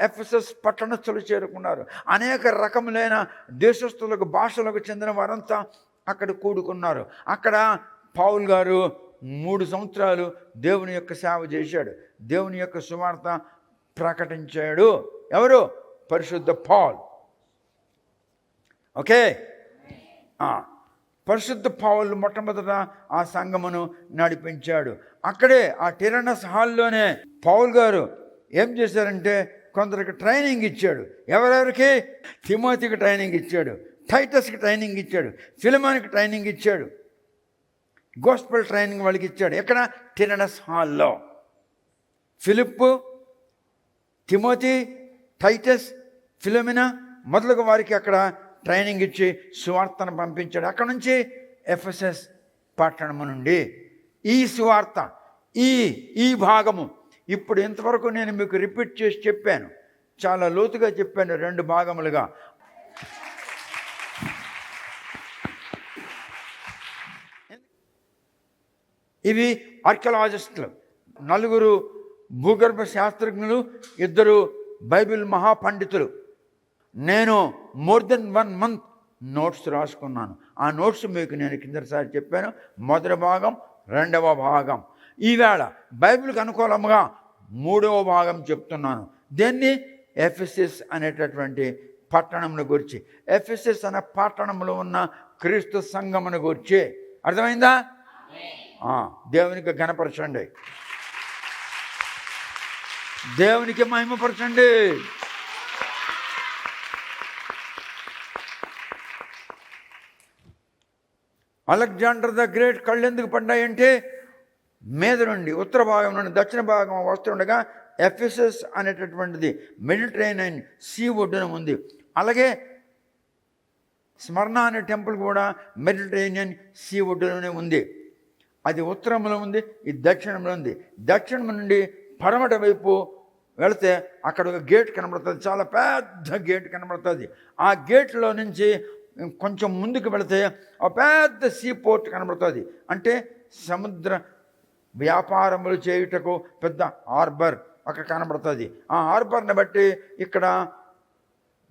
ఎఫెసస్ పట్టణస్థులు చేరుకున్నారు. అనేక రకములైన దేశస్థులకు, భాషలకు చెందిన వారంతా అక్కడ కూడుకున్నారు. అక్కడ పౌలు గారు 3 సంవత్సరాలు దేవుని యొక్క సేవ చేశాడు, దేవుని యొక్క సువార్త ప్రకటించాడు. ఎవరు? పరిశుద్ధ పౌలు. ఓకే. పరిశుద్ధ పౌలు మొట్టమొదట ఆ సంఘమును నడిపించాడు. అక్కడే ఆ టిరనస్ హాల్లోనే పౌలు గారు ఏం చేశారంటే కొందరికి ట్రైనింగ్ ఇచ్చాడు. ఎవరెవరికి? తిమోతికి ట్రైనింగ్ ఇచ్చాడు, టైటస్కి ట్రైనింగ్ ఇచ్చాడు, ఫిలెమోనుకి ట్రైనింగ్ ఇచ్చాడు, గోస్పెల్ ట్రైనింగ్ వాళ్ళకి ఇచ్చాడు. ఎక్కడ? టిరనస్ హాల్లో. ఫిలిప్పు, తిమోతి, టైటస్, ఫిలెమినా మొదలగు వారికి అక్కడ ట్రైనింగ్ ఇచ్చి సువార్తను పంపించాడు. అక్కడ నుంచి ఎఫెసస్ పట్టణము నుండి ఈ సువార్త, ఈ భాగము ఇప్పుడు ఇంతవరకు నేను మీకు రిపీట్ చేసి చెప్పాను, చాలా లోతుగా చెప్పాను, 2 భాగములుగా. ఇవి ఆర్కియాలజిస్టులు, 4 భూగర్భ శాస్త్రజ్ఞులు, 2 బైబిల్ మహాపండితులు. నేను మోర్ దెన్ 1 మంత్ నోట్స్ రాసుకున్నాను. ఆ నోట్స్ మీకు నేను కిందసారి చెప్పాను. మొదటి భాగం, 2వ భాగం. ఈవేళ బైబిల్కి అనుకూలంగా 3వ భాగం చెప్తున్నాను. దీన్ని ఎఫెసస్ అనేటటువంటి పట్టణమును గురించి, ఎఫెసస్ అనే పట్టణంలో ఉన్న క్రీస్తు సంఘమును గురించి. అర్థమైందా? దేవునికి ఘనపరచండి, దేవునికి మహిమపరచండి. అలెగ్జాండర్ ద గ్రేట్ కళ్ళు ఎందుకు పడ్డాయంటే మీద నుండి, ఉత్తర భాగం నుండి దక్షిణ భాగం వస్తుండగా ఎఫెసస్ అనేటటువంటిది మెడిటరేనియన్ సీ ఒడ్డున ఉంది. అలాగే స్మరణ అనే టెంపుల్ కూడా మెడిటరేనియన్ సీ ఒడ్డులోనే ఉంది. అది ఉత్తరంలో ఉంది, ఇది దక్షిణంలో ఉంది. దక్షిణం నుండి పడమట వైపు వెళితే అక్కడ ఒక గేట్ కనబడుతుంది, చాలా పెద్ద గేట్ కనబడుతుంది. ఆ గేట్లో నుంచి కొంచెం ముందుకు వెళితే ఒక పెద్ద సీ పోర్ట్ కనబడుతుంది. అంటే సముద్ర వ్యాపారములు చేయుటకు పెద్ద హార్బర్ అక్కడ కనబడుతుంది. ఆ హార్బర్ని బట్టి ఇక్కడ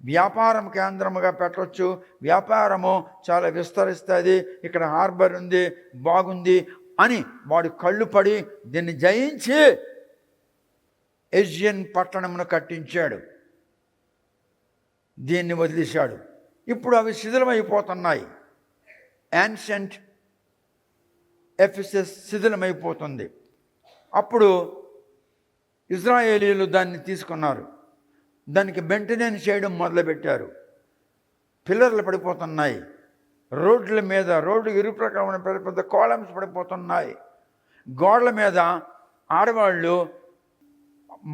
వ్యాపారం కేంద్రముగా పెట్టవచ్చు, వ్యాపారము చాలా విస్తరిస్తుంది, ఇక్కడ హార్బర్ ఉంది, బాగుంది అని వాడు కళ్ళు పడి దీన్ని జయించి ఏజియన్ పట్టణమును కట్టించాడు, దీన్ని వదిలేశాడు. ఇప్పుడు అవి శిథిలమైపోతున్నాయి. Ancient Ephesus శిథిలమైపోతుంది. అప్పుడు ఇజ్రాయేలీలు దాన్ని తీసుకున్నారు, దానికి మెయింటెనెన్స్ చేయడం మొదలుపెట్టారు. పిల్లర్లు పడిపోతున్నాయి, రోడ్ల మీద, రోడ్డు ఇరుప్రకారమైన పెద్ద పెద్ద కాలమ్స్ పడిపోతున్నాయి. గోడల మీద ఆడవాళ్ళు,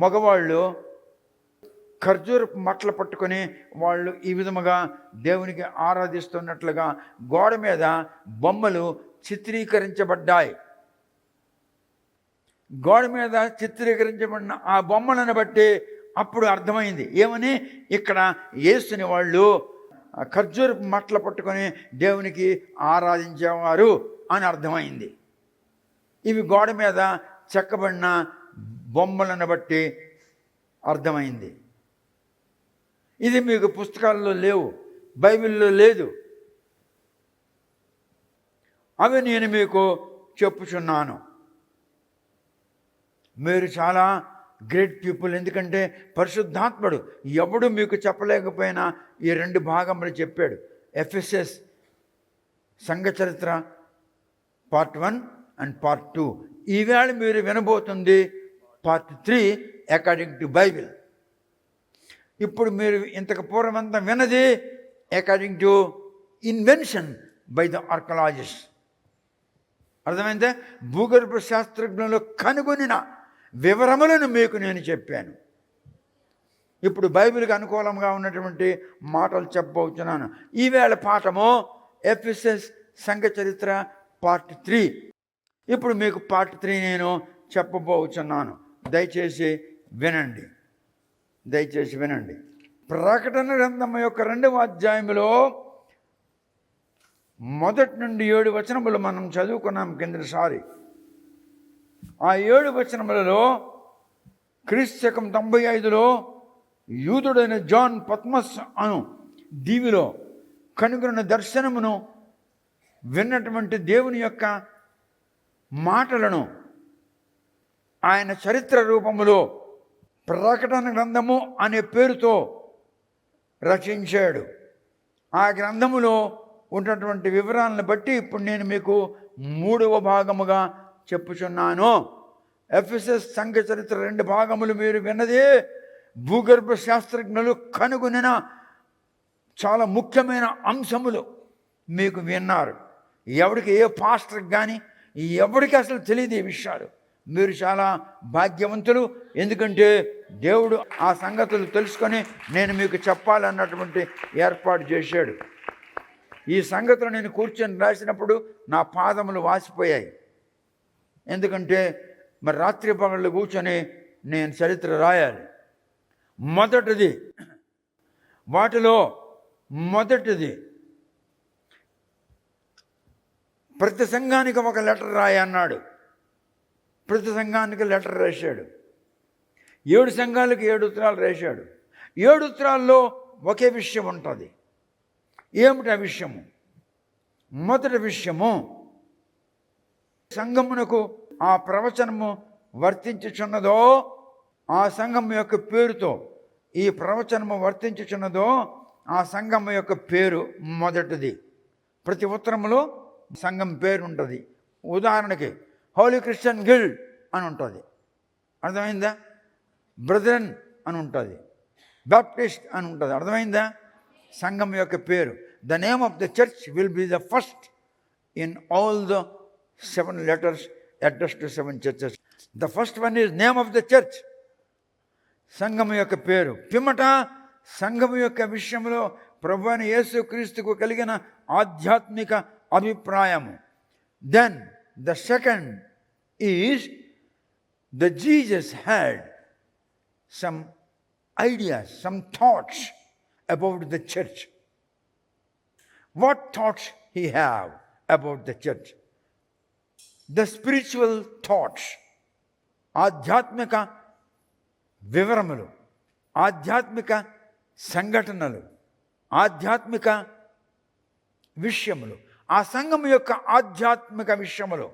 మగవాళ్ళు ఖర్జూరపు మట్టలు పట్టుకొని వాళ్ళు ఈ విధముగా దేవునికి ఆరాధిస్తున్నట్లుగా గోడ మీద బొమ్మలు చిత్రీకరించబడ్డాయి. గోడ మీద చిత్రీకరించబడిన ఆ బొమ్మలను బట్టి అప్పుడు అర్థమైంది ఏమని, ఇక్కడ యేసుని వాళ్ళు ఖర్జూరపు మట్టలు పట్టుకొని దేవునికి ఆరాధించేవారు అని అర్థమైంది. ఇవి గోడ మీద చెక్కబడిన బొమ్మలను బట్టి అర్థమైంది. ఇది మీకు పుస్తకాల్లో లేవు, బైబిల్లో లేదు. అవి నేను మీకు చెప్పుచున్నాను. మీరు చాలా గ్రేట్ పీపుల్. ఎందుకంటే పరిశుద్ధాత్ముడు ఎవడు మీకు చెప్పలేకపోయినా ఈ 2 భాగములు చెప్పాడు. ఎఫెసస్ సంఘ చరిత్ర పార్ట్ 1 అండ్ పార్ట్ 2. ఈవేళ మీరు వినబోతుంది పార్ట్ 3 అకార్డింగ్ టు బైబిల్. ఇప్పుడు మీరు ఇంతకు పూర్వమంతా విన్నది according to invention by the archaeologist. అర్థమైందే? భూగర్భ శాస్త్రజ్ఞులు కనుగొనిన వివరములను మీకు నేను చెప్పాను. ఇప్పుడు బైబిల్కి అనుకూలంగా ఉన్నటువంటి మాటలు చెప్పబోతున్నాను. ఈవేళ పాఠము ఎఫెసస్ సంఘ చరిత్ర పార్ట్ 3. ఇప్పుడు మీకు పార్ట్ 3 నేను చెప్పబోతున్నాను. దయచేసి వినండి. ప్రకటన గ్రంథం యొక్క 2వ అధ్యాయంలో మొదటి నుండి 7 వచనములు మనం చదువుకున్నాం కిందసారి. ఆ 7 వచనములలో క్రీస్తు శకం 95లో యూదుడైన జాన్ పత్మస్ అను దీవిలో కనుగొన్న దర్శనమును విన్నటువంటి దేవుని యొక్క మాటలను ఆయన చరిత్ర రూపములో ప్రకటన గ్రంథము అనే పేరుతో రచించాడు. ఆ గ్రంథములో ఉన్నటువంటి వివరాలను బట్టి ఇప్పుడు నేను మీకు 3వ భాగముగా చెప్పుచున్నాను. ఎఫెసస్ సంఘ చరిత్ర 2 భాగములు మీరు విన్నదే. భూగర్భ శాస్త్రజ్ఞులు కనుగొనిన చాలా ముఖ్యమైన అంశములు మీకు విన్నారు. ఎవరికి, ఏ పాస్టర్కి కానీ ఎవరికి అసలు తెలియదు ఈ విషయాలు. మీరు చాలా భాగ్యవంతులు. ఎందుకంటే దేవుడు ఆ సంగతులు తెలుసుకొని నేను మీకు చెప్పాలన్నటువంటి ఏర్పాటు చేశాడు. ఈ సంగతులు నేను కూర్చొని రాసినప్పుడు నా పాదములు వాసిపోయాయి. ఎందుకంటే మరి రాత్రి పగళ్ళు కూర్చొని నేను చరిత్ర రాయాలి. వాటిలో మొదటిది ప్రతి సంఘానికి ఒక లెటర్ రాయన్నాడు. ప్రతి సంఘానికి లెటర్ రాశాడు. 7 సంఘాలకు 7 ఉత్తరాలు రాశాడు. 7 ఉత్తరాల్లో ఒకే విషయం ఉంటుంది. ఏమిటి ఆ విషయము? మొదటి విషయము, సంఘమునకు ఆ ప్రవచనము వర్తించుచున్నదో ఆ సంఘం యొక్క పేరుతో ఈ ప్రవచనము వర్తించుచున్నదో ఆ సంఘం యొక్క పేరు మొదటిది. ప్రతి ఉత్తరములో సంఘం పేరు ఉంటుంది. ఉదాహరణకి హోలీ క్రిస్టియన్ గిల్డ్ అని ఉంటుంది. అర్థమైందా? బ్రదరన్ అని ఉంటుంది. బాప్టిస్ట్ అని ఉంటుంది. అర్థమైందా? సంఘం యొక్క పేరు. The name of the church will be the first in all the 7 letters addressed to 7 churches. The first one is name of the church. సంఘం యొక్క పేరు. పిమ్మట సంఘం యొక్క విషయంలో ప్రభువైన యేసు క్రీస్తుకు కలిగిన ఆధ్యాత్మిక అభిప్రాయము. Then the second is the Jesus had some ideas, some thoughts about the church. What thoughts he have about the church? The spiritual thoughts. ఆధ్యాత్మిక వివరములు, ఆధ్యాత్మిక సంఘటనలు, ఆధ్యాత్మిక విషయములు, ఆ సంఘం యొక్క ఆధ్యాత్మిక విషయములు.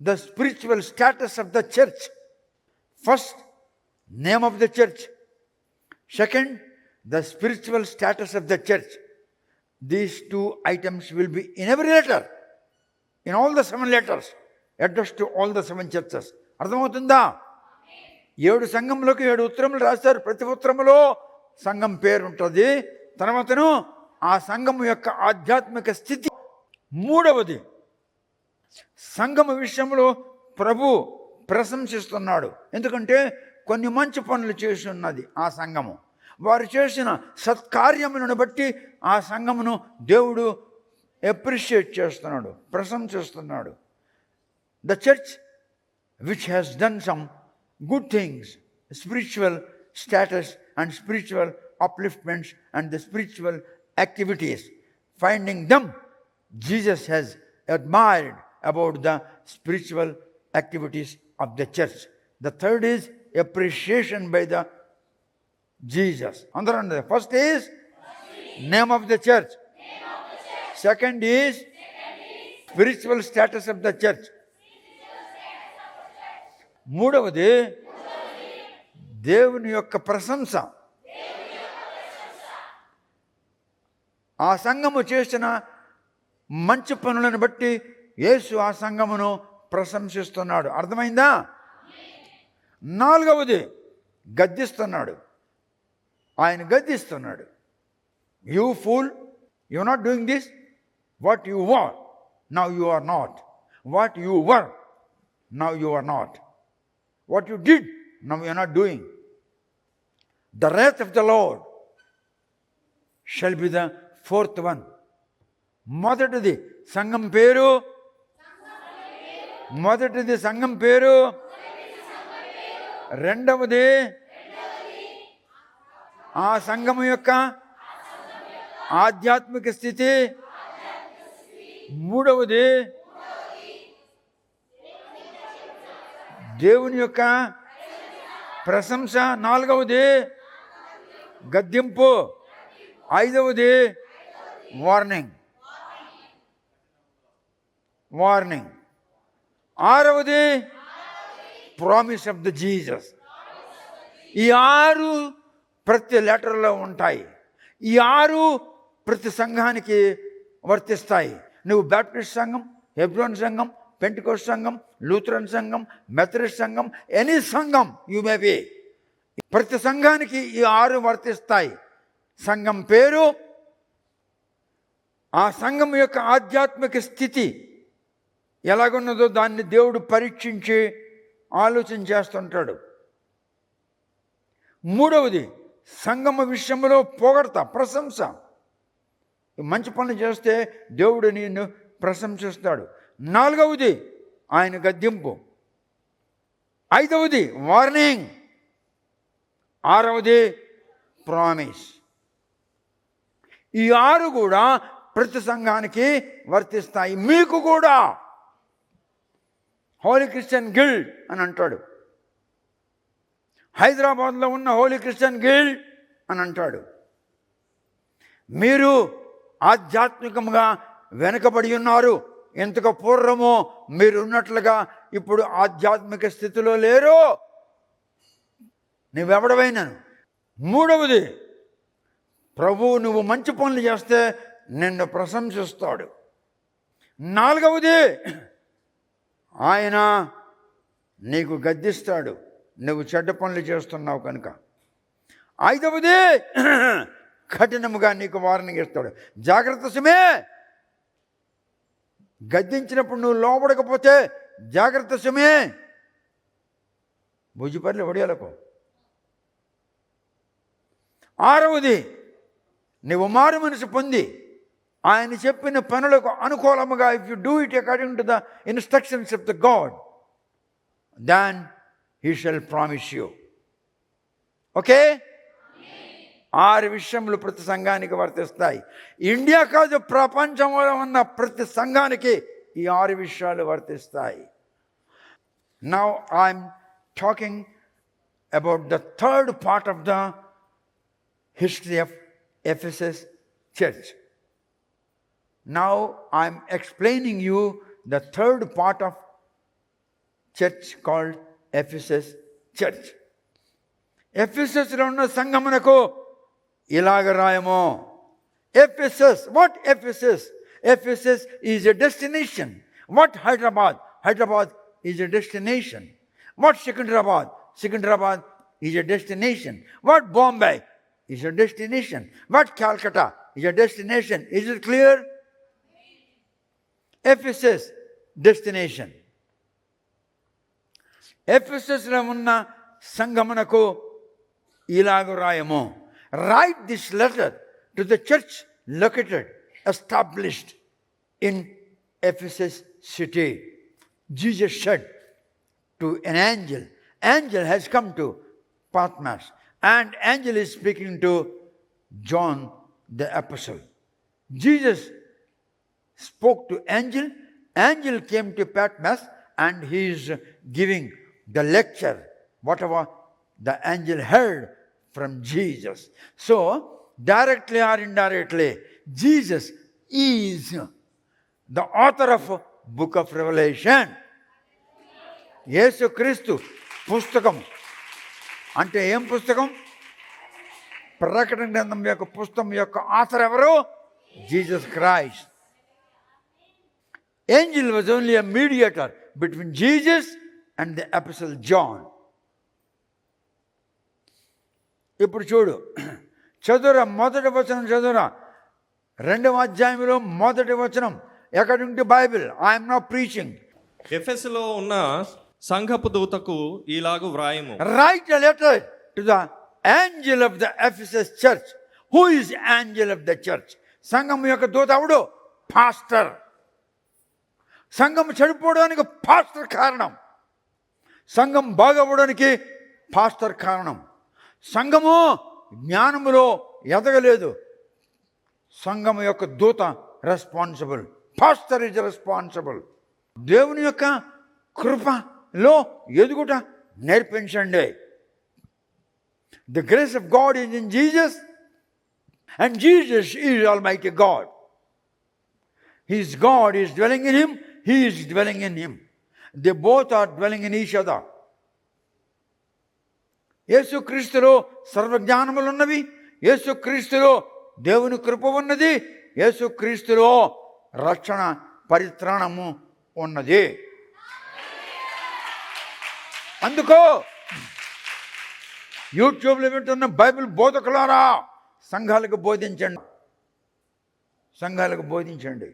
The spiritual status of the church. First, name of the church. Second, the spiritual status of the church. These 2 items will be in every letter, in all the 7 letters addressed to all the 7 churches. అర్థమవుతుందా? 7 సంఘములకు 7 ఉత్తరములు రాస్తారు. ప్రతి ఉత్తరములో సంఘం పేరు ఉంటుంది. తర్వాతను ఆ సంఘము యొక్క ఆధ్యాత్మిక స్థితి. మూడవది, సంఘము విషయంలో ప్రభు ప్రశంసిస్తున్నాడు. ఎందుకంటే కొన్ని మంచి పనులు చేసి ఉన్నది ఆ సంఘము. వారు చేసిన సత్కార్యములను బట్టి ఆ సంఘమును దేవుడు అప్రిషియేట్ చేస్తున్నాడు, ప్రశంసిస్తున్నాడు. The church which has done some good things, spiritual status and spiritual upliftments and the spiritual activities. Finding them, Jesus has admired about the spiritual activities of the church. The third is appreciation by the Jesus. Andaru first is name of the church. Second is spiritual status of the church. మూడవది దేవుని యొక్క ప్రశంస. ఆ సంఘము చేసిన మంచి పనులను బట్టి యేసు ఆ సంఘమును ప్రశంసిస్తున్నాడు. అర్థమైందా? నాలుగవది గద్దిస్తున్నాడు. ఆయన గద్దిస్తున్నాడు. You fool, you are not doing this. What you were, now you are not. What you were, now you are not. What you did, now you are not doing. The wrath of the Lord shall be the fourth one. మొదటిది సంఘం పేరు. మొదటిది సంఘం పేరు. రెండవది ఆ సంఘం యొక్క ఆధ్యాత్మిక స్థితి. మూడవది దేవుని యొక్క ప్రశంస. నాలుగవది గద్దింపు. ఐదవది వార్నింగ్. వార్నింగ్. ఆరవది ప్రామిస్ ఆఫ్ ద జీసస్. ఈ ఆరు ప్రతి లెటర్లో ఉంటాయి. ఈ ఆరు ప్రతి సంఘానికి వర్తిస్తాయి. నువ్వు బాప్టిస్ట్ సంఘం, హెబ్రోన్ సంఘం, పెంటెకోస్ట్ సంఘం, లూథరన్ సంఘం, మెథడిస్ట్ సంఘం, ఎనీ సంఘం యు మే బి, ప్రతి సంఘానికి ఈ ఆరు వర్తిస్తాయి. సంఘం పేరు, ఆ సంఘం యొక్క ఆధ్యాత్మిక స్థితి ఎలాగున్నదో దాన్ని దేవుడు పరీక్షించి ఆలోచన చేస్తుంటాడు. మూడవది సంఘం విషయంలో పొగడత, ప్రశంస. మంచి పనులు చేస్తే దేవుడు నిన్ను ప్రశంసిస్తాడు. నాలుగవది ఆయన గద్దింపు. ఐదవది వార్నింగ్. ఆరవది ప్రామిస్. ఈ ఆరు కూడా ప్రతి సంఘానికి వర్తిస్తాయి. మీకు కూడా హోలీ క్రిస్టియన్ గిల్డ్ అని అంటాడు. హైదరాబాద్లో ఉన్న హోలీ క్రిస్టియన్ గిల్డ్ అని అంటాడు. మీరు ఆధ్యాత్మికంగా వెనుకబడి ఉన్నారు. ఇంతకు పూర్వము మీరు ఉన్నట్లుగా ఇప్పుడు ఆధ్యాత్మిక స్థితిలో లేరు. నువ్వెవడవైనాను. మూడవది ప్రభువు నువ్వు మంచి పనులు చేస్తే నిన్ను ప్రశంసిస్తాడు. నాలుగవది ఆయన నీకు గద్దిస్తాడు, నువ్వు చెడ్డ పనులు చేస్తున్నావు కనుక. ఐదవది కఠినముగా నీకు వార్నింగ్ ఇస్తాడు. జాగ్రత్త సుమే, గద్దించినప్పుడు నువ్వు లోపడకపోతే జాగ్రత్త సుమే, భుజిపర్లు ఒడియాలకు. ఆరవది నువ్వు మారు మనసు పొంది ఆయన చెప్పిన పనులకు అనుకూలముగా, if you do it according to the instructions of the god, then he shall promise you. Okay? ఆరు విషయములు ప్రతి సంఘానికి వర్తిస్తాయి. ఇండియా కాదు, ప్రపంచంలో ఉన్న ప్రతి సంఘానికి ఈ ఆరు విషయాలు వర్తిస్తాయి. Now I'm talking about the third part of the history of Ephesus church. Now I am explaining you the third part of church called Ephesus church. Ephesus లో ఉన్న సంఘమునకు ఇలాగ రాయము. Ephesus, what Ephesus? Ephesus is a destination. What Hyderabad? Hyderabad is a destination. What Secunderabad? Secunderabad is a destination. What Bombay is a destination. What Calcutta is a destination. Is it clear? Ephesus, destination. Ephesus లో ఉన్న సంఘమునకు ఇలాగు రాయము. Write this letter to the church located, established in Ephesus city. Jesus said to an angel, angel has come to Patmos, and angel is speaking to John the apostle. Jesus spoke to angel angel came to Patmos and he is giving the lecture, whatever the angel heard from Jesus. So, directly or indirectly, Jesus is the author of book of Revelation. యేసు క్రీస్తు పుస్తకం అంటే ఏం పుస్తకం? ప్రకటన గ్రంథం యొక్క పుస్తకం యొక్క ఆథర్ ఎవరు? Jesus Christ. Angel was only a mediator between Jesus and the Apostle John. ఇప్పుడు చూడు, చదువురా, మొదటి వచనం చదువురా. 2వ అధ్యాయంలో మొదటి వచనం. According to Bible, I'm not preaching. ఎఫెసులో ఉన్న సంఘపు దూతకు ఇలాగు వ్రాయము. Write a letter to the angel of the Ephesus church. Who is angel of the church? సంఘం యొక్క దూత ఎవడు? పాస్టర్. సంఘం చెడిపోవడానికి పాస్టర్ కారణం. సంఘం బాగవ్వడానికి పాస్టర్ కారణం. సంఘము జ్ఞానములో ఎదగలేదు, సంఘం యొక్క దూత రెస్పాన్సిబుల్. Pastor is responsible. దేవుని యొక్క కృపలో ఎదుగుట నేర్పించండి. The grace of God is in Jesus and Jesus is almighty God. His God is dwelling in him, he is dwelling in him. They both are dwelling in each other. యేసుక్రీస్తులో సర్వజ్ఞానములు ఉన్నవి, యేసుక్రీస్తులో దేవుని కృప ఉన్నది, యేసుక్రీస్తులో రక్షణ పరిత్రాణము ఉన్నది. అందుకో యూట్యూబ్లో వింటున్న బైబిల్ బోధకులారా, సంఘాలకు బోధించండి, సంఘాలకు బోధించండి.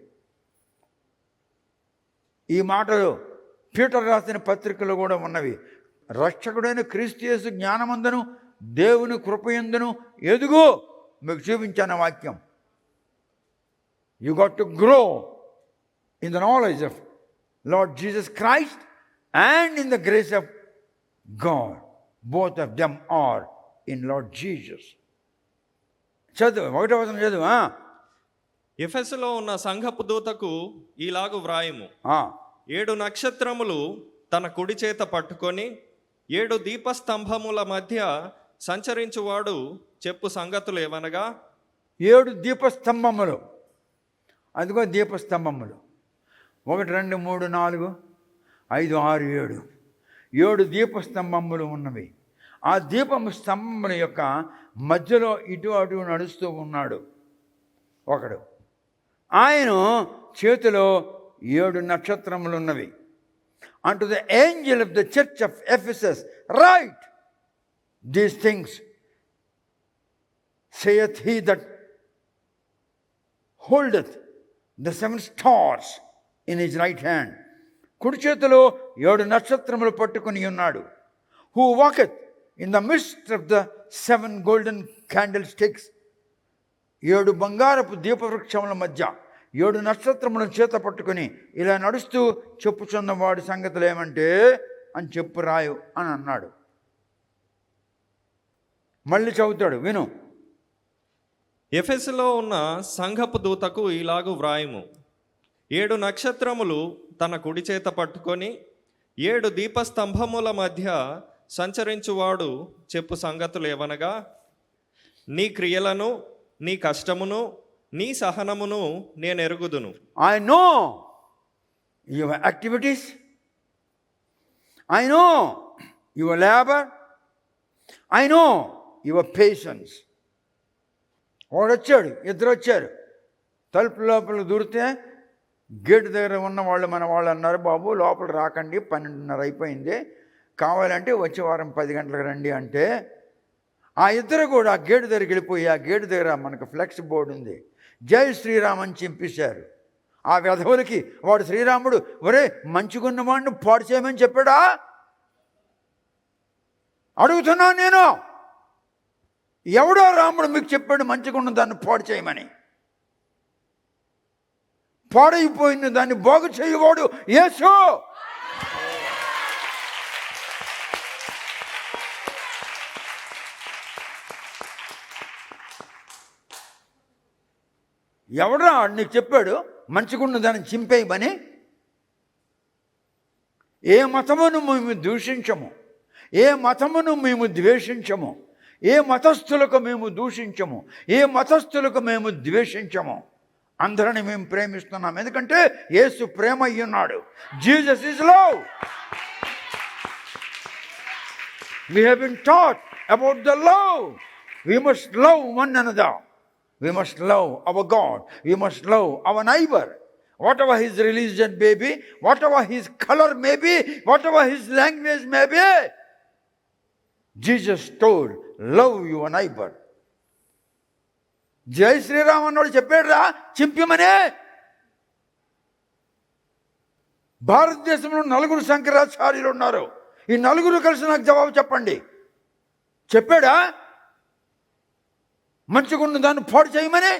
ఈ మాటలు పీటర్ రాసిన పత్రికలు కూడా ఉన్నవి. రక్షకుడైన క్రీస్తు యేసు జ్ఞానమందును దేవుని కృపయందును ఎదుగు. మీకు చూపించాను వాక్యం. You got to grow in the knowledge of Lord Jesus Christ and in the grace of God. Both of them are in Lord Jesus. చదువు, 1వ వచనం చదువు. ఎఫెసులో ఉన్న సంఘపు దూతకు ఇలాగు వ్రాయము. 7 నక్షత్రములు తన కుడి చేత పట్టుకొని 7 దీపస్తంభముల మధ్య సంచరించువాడు చెప్పు సంగతులు ఏమనగా, 7 దీపస్తంభములు. అదిగో దీపస్తంభములు. 1 2 3 4 5 6 7 7 దీపస్తంభములు ఉన్నవి. ఆ దీపము స్తంభముల యొక్క మధ్యలో ఇటు అటు నడుస్తూ ఉన్నాడు ఒకడు. ఆయన చేతిలో 7 నక్షత్రములు ఉన్నవి. Unto the angel of the church of Ephesus write these things, saith he that holdeth the 7 stars in his right hand. కుడి చేతిలో 7 నక్షత్రములు పట్టుకుని ఉన్నాడు. Who walketh in the midst of the 7 golden candlesticks. 7 బంగారపు దీపవృక్షముల మధ్య 7 నక్షత్రములను చేత పట్టుకుని ఇలా నడుస్తూ చెప్పుచున్నవాడి సంగతులు ఏమంటే అని చెప్పు రాయు అని అన్నాడు. మళ్ళీ చదువుతాడు, విను. ఎఫెసులో ఉన్న సంఘపు దూతకు ఇలాగు వ్రాయము. 7 నక్షత్రములు తన కుడి చేత పట్టుకొని 7 దీపస్తంభముల మధ్య సంచరించువాడు చెప్పు సంగతులు ఏవనగా, నీ క్రియలను, నీ కష్టమును, నీ సహనమును నేను ఎరుగుదును. I know your activities. I know your labor. I know your patience. వాడొచ్చాడు, 2 వచ్చారు. తలుపు లోపల దూరితే గేటు దగ్గర ఉన్న వాళ్ళు మన వాళ్ళు అన్నారు, బాబు లోపల రాకండి, 12:30 అయిపోయింది, కావాలంటే వచ్చే వారం 10 గంటలకు రండి అంటే, ఆ 2 కూడా ఆ గేటు దగ్గరికి వెళ్ళిపోయి, ఆ గేటు దగ్గర మనకు ఫ్లెక్స్ బోర్డు ఉంది, జై శ్రీరామ్ అని చింపేశారు. ఆ వెధవులకి వాడు శ్రీరాముడు ఒరే మంచిగున్న వాడిని పాడు చేయమని చెప్పాడా? అడుగుతున్నాను నేను, ఎవడో రాముడు మీకు చెప్పాడు మంచిగున్న దాన్ని పాడు చేయమని? పాడైపోయిన దాన్ని బాగు చేయవాడు యేసు. ఎవడా నీకు చెప్పాడు మంచిగున్న దాన్ని చింపేయమని? ఏ మతమును మేము దూషించము, ఏ మతమును మేము ద్వేషించము, ఏ మతస్థులకు మేము దూషించము, ఏ మతస్థులకు మేము ద్వేషించము. అందరిని మేము ప్రేమిస్తున్నాం, ఎందుకంటే యేసు ప్రేమ అయ్యున్నాడు. Jesus is love. We have been taught about the love. We must love one another. We must love our God. We must love our neighbor. Whatever his religion may be, whatever his color may be, whatever his language may be, Jesus told, love your neighbor. జై శ్రీరామ్ అన్నాడు చెప్పాడురా చింపిమనే. భారతదేశంలో 4 శంకరాచార్యులు ఉన్నారు. ఈ 4 కలిసి నాకు జవాబు చెప్పండి. చెప్పాడా మంచిగున్న దాన్ని పాడు చేయమని?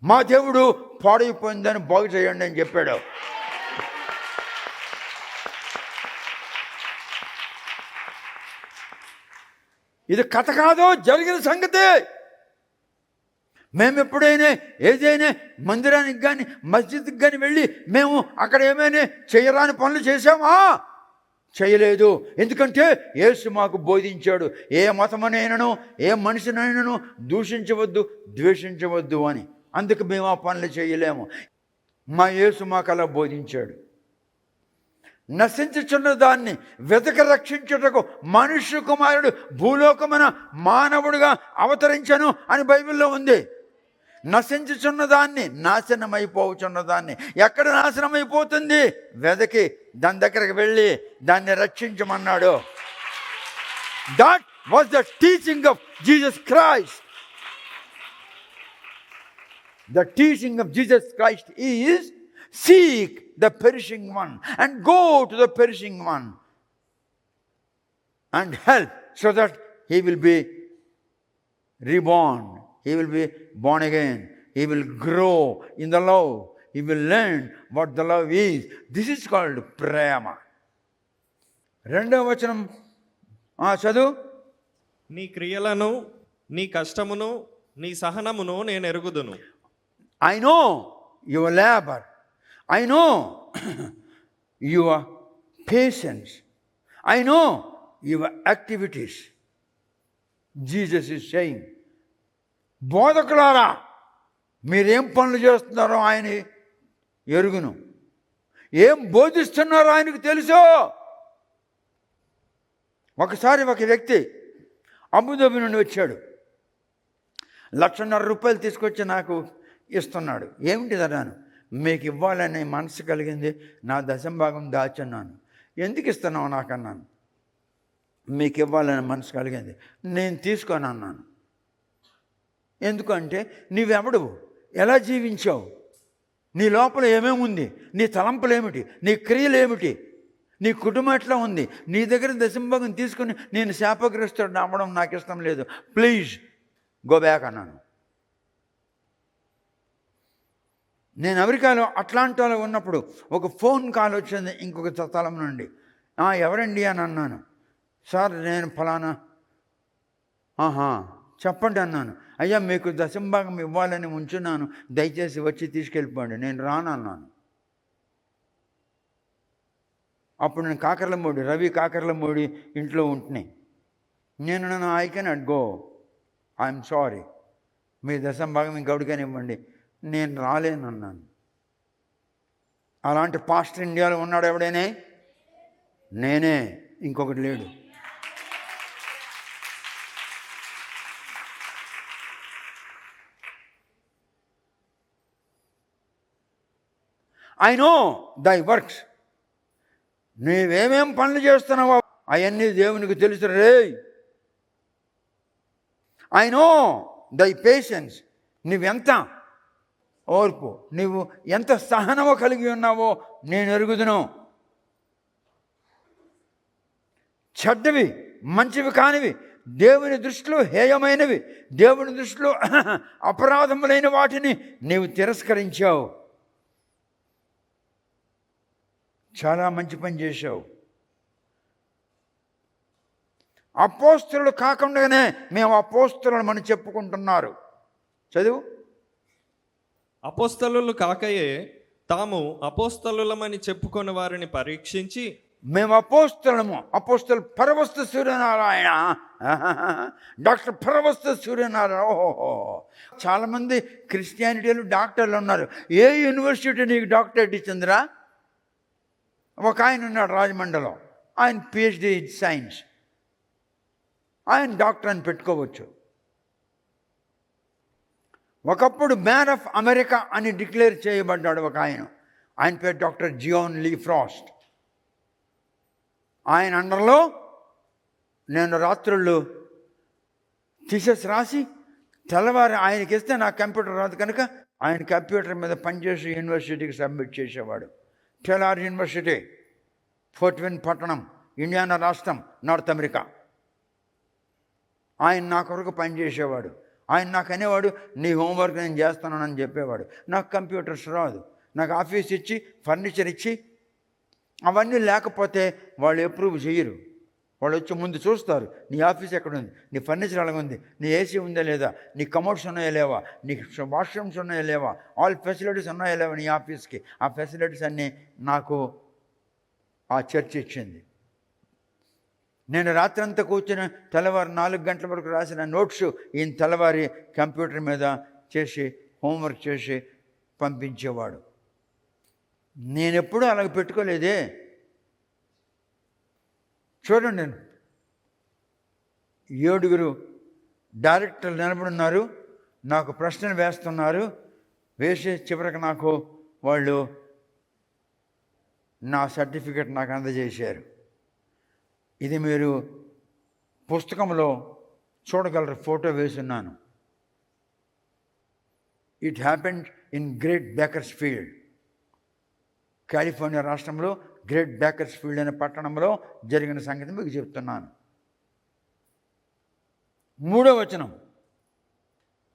మా దేవుడు పాడైపోయిందని బాగు చేయండి అని చెప్పాడు. ఇది కథ కాదు, జరిగిన సంగతి. మేము ఎప్పుడైనా ఏదైనా మందిరానికి కానీ మస్జిద్కి కానీ వెళ్ళి మేము అక్కడ ఏమైనా చేయరాని పనులు చేశామా? చేయలేదు. ఎందుకంటే యేసు మాకు బోధించాడు, ఏ మతమనైనను ఏ మనిషినైనను దూషించవద్దు, ద్వేషించవద్దు అని. అందుకు మేము ఆ పనులు చేయలేము. మా యేసు మాకు అలా బోధించాడు. నశించుచున్న దాన్ని వెతక రక్షించుటకు మనుష్య కుమారుడు భూలోకమున మానవుడిగా అవతరించను అని బైబిల్లో ఉంది. నశించుచున్న దాన్ని, నాశనమైపోచున్న దాన్ని. ఎక్కడ నాశనమైపోతుంది? వెదకి దాని దగ్గరికి వెళ్ళి దాన్ని రక్షించమన్నాడు. That was the teaching of Jesus Christ. The teaching of Jesus Christ is seek the perishing one and go to the perishing one and help so that he will be reborn. He will be born again. He will grow in the love. He will learn what the love is. This is called prema. 2వ వచనం చదువు. నీ క్రియలను, నీ కష్టమును, నీ సహనమును నేను ఎరుగుదును. I know your labor. I know your patience. I know your activities. Jesus is saying, బోధకులారా మీరేం పనులు చేస్తున్నారో ఆయన ఎరుగును, ఏం బోధిస్తున్నారో ఆయనకు తెలుసు. ఒకసారి ఒక వ్యక్తి అబుదాబి నుండి వచ్చాడు. 1,50,000 రూపాయలు తీసుకొచ్చి నాకు ఇస్తున్నాడు. ఏమిటిదన్నాను? మీకు ఇవ్వాలనే మనసు కలిగింది, నా దశంభాగం దాచున్నాను. ఎందుకు ఇస్తున్నావు నాకన్నాను. మీకు ఇవ్వాలనే మనసు కలిగింది, నేను తీసుకొని అన్నాను. ఎందుకంటే నీవెవడు, ఎలా జీవించావు, నీ లోపల ఏమేమి ఉంది, నీ తలంపులు ఏమిటి, నీ క్రియలు ఏమిటి, నీ కుటుంబం ఎట్లా ఉంది. నీ దగ్గర దశంభాగం తీసుకుని నేను శాపగ్రస్తుడు అమ్మడం నాకు ఇష్టం లేదు, ప్లీజ్ గో బ్యాక్ అన్నాను. నేను అమెరికాలో అట్లాంటాలో ఉన్నప్పుడు ఒక ఫోన్ కాల్ వచ్చింది ఇంకొక స్థలం నుండి. ఎవరండి అని అన్నాను. సార్ నేను ఫలానా. చెప్పండి అన్నాను. అయ్యా మీకు దశంభాగం ఇవ్వాలని ఉంచున్నాను, దయచేసి వచ్చి తీసుకెళ్ళిపోండి. నేను రానన్నాను. అప్పుడు నేను కాకర్లమూడి, రవి కాకర్లమూడి ఇంట్లో ఉంటున్నాయి. నేను I cannot go, I'm sorry, మీ దశంభాగం ఇంకొకటికైనా ఇవ్వండి, నేను రాలేనన్నాను. అలాంటి పాస్టర్ ఇండియాలో ఉన్నాడు ఎవడైనా? నేనే, ఇంకొకటి లేడు. I know thy works. నీవేమేం పనులు చేస్తున్నావో అవన్నీ దేవునికి తెలుసు రే. I know thy patience. నువ్వెంత ఓర్పు, నువ్వు ఎంత సహనమో కలిగి ఉన్నావో నేను ఎరుగుదును. చెడ్డవి, మంచివి కానివి, దేవుని దృష్టిలో హేయమైనవి, దేవుని దృష్టిలో అపరాధములైన వాటిని నీవు తిరస్కరించావు. చాలా మంచి పని చేశావు. అపోస్తలులు కాకుండానే మేము అపోస్తలులు అని చెప్పుకుంటున్నారు. చదువు. అపోస్తలులు కాకయే తాము అపోస్తలులమని చెప్పుకొని వారిని పరీక్షించి, మేము అపోస్తలము. అపోస్తలు పరవస్తు సూర్యనారాయణ, డాక్టర్ పరవస్తు సూర్యనారాయణ. ఓహో, చాలామంది క్రిస్టియానిటీలు డాక్టర్లు ఉన్నారు. ఏ యూనివర్సిటీ నీకు డాక్టరేట్ ఇచ్చిందిరా? ఒక ఆయన ఉన్నాడు రాజమండ్రిలో, ఆయన పిహెచ్డి సైన్స్, ఆయన డాక్టర్ అని పెట్టుకోవచ్చు. ఒకప్పుడు మ్యాన్ ఆఫ్ అమెరికా అని డిక్లేర్ చేయబడ్డాడు ఒక ఆయన. ఆయన పేరు డాక్టర్ జియోన్ లీ ఫ్రాస్ట్. ఆయన అండర్లో నేను రాత్రుళ్ళు థీసిస్ రాసి తెల్లవారి ఆయనకి ఇస్తే నాకు కంప్యూటర్ రాదు కనుక ఆయన కంప్యూటర్ మీద పనిచేసి యూనివర్సిటీకి సబ్మిట్ చేసేవాడు. టెలార్ యూనివర్సిటీ, ఫోర్ట్ విన్ పట్టణం, ఇండియానా రాష్ట్రం, నార్త్ అమెరికా. ఆయన నా కొరకు పనిచేసేవాడు. ఆయన నాకు అనేవాడు, నీ హోంవర్క్ నేను చేస్తానని చెప్పేవాడు. నాకు కంప్యూటర్స్ రాదు. నాకు ఆఫీస్ ఇచ్చి ఫర్నిచర్ ఇచ్చి అవన్నీ లేకపోతే వాళ్ళు అప్రూవ్ చేయరు. వాళ్ళు వచ్చి ముందు చూస్తారు, నీ ఆఫీస్ ఎక్కడ ఉంది, నీ ఫర్నిచర్ ఎలాగ ఉంది, నీ ఏసీ ఉందా లేదా, నీ కమోడ్స్ ఉన్నాయా లేవా, నీ వాష్రూమ్స్ ఉన్నాయా లేవా, ఆల్ ఫెసిలిటీస్ ఉన్నాయా లేవా నీ ఆఫీస్కి. ఆ ఫెసిలిటీస్ అన్నీ నాకు ఆ చర్చ్ ఇచ్చింది. నేను రాత్రంతా కూర్చొని తెల్లవారు 4 గంటల వరకు రాసిన నోట్స్ ఈయన తెల్లవారి కంప్యూటర్ మీద చేసి హోంవర్క్ చేసి పంపించేవాడు. నేనెప్పుడూ అలాగ పెట్టుకోలేదే. చూడండి, నేను 7 డైరెక్టర్లు నిలబడున్నారు, నాకు ప్రశ్నలు వేస్తున్నారు. వేసే చివరికి నాకు వాళ్ళు నా సర్టిఫికెట్ నాకు అందజేశారు. ఇది మీరు పుస్తకంలో చూడగలరు, ఫోటో వేసున్నాను. It happened in great Bakersfield, California రాష్ట్రంలో గ్రేట్ బేకర్స్ఫీల్డ్ అనే పట్టణంలో జరిగిన సంగతి మీకు చెప్తున్నాను. 3వ వచనం,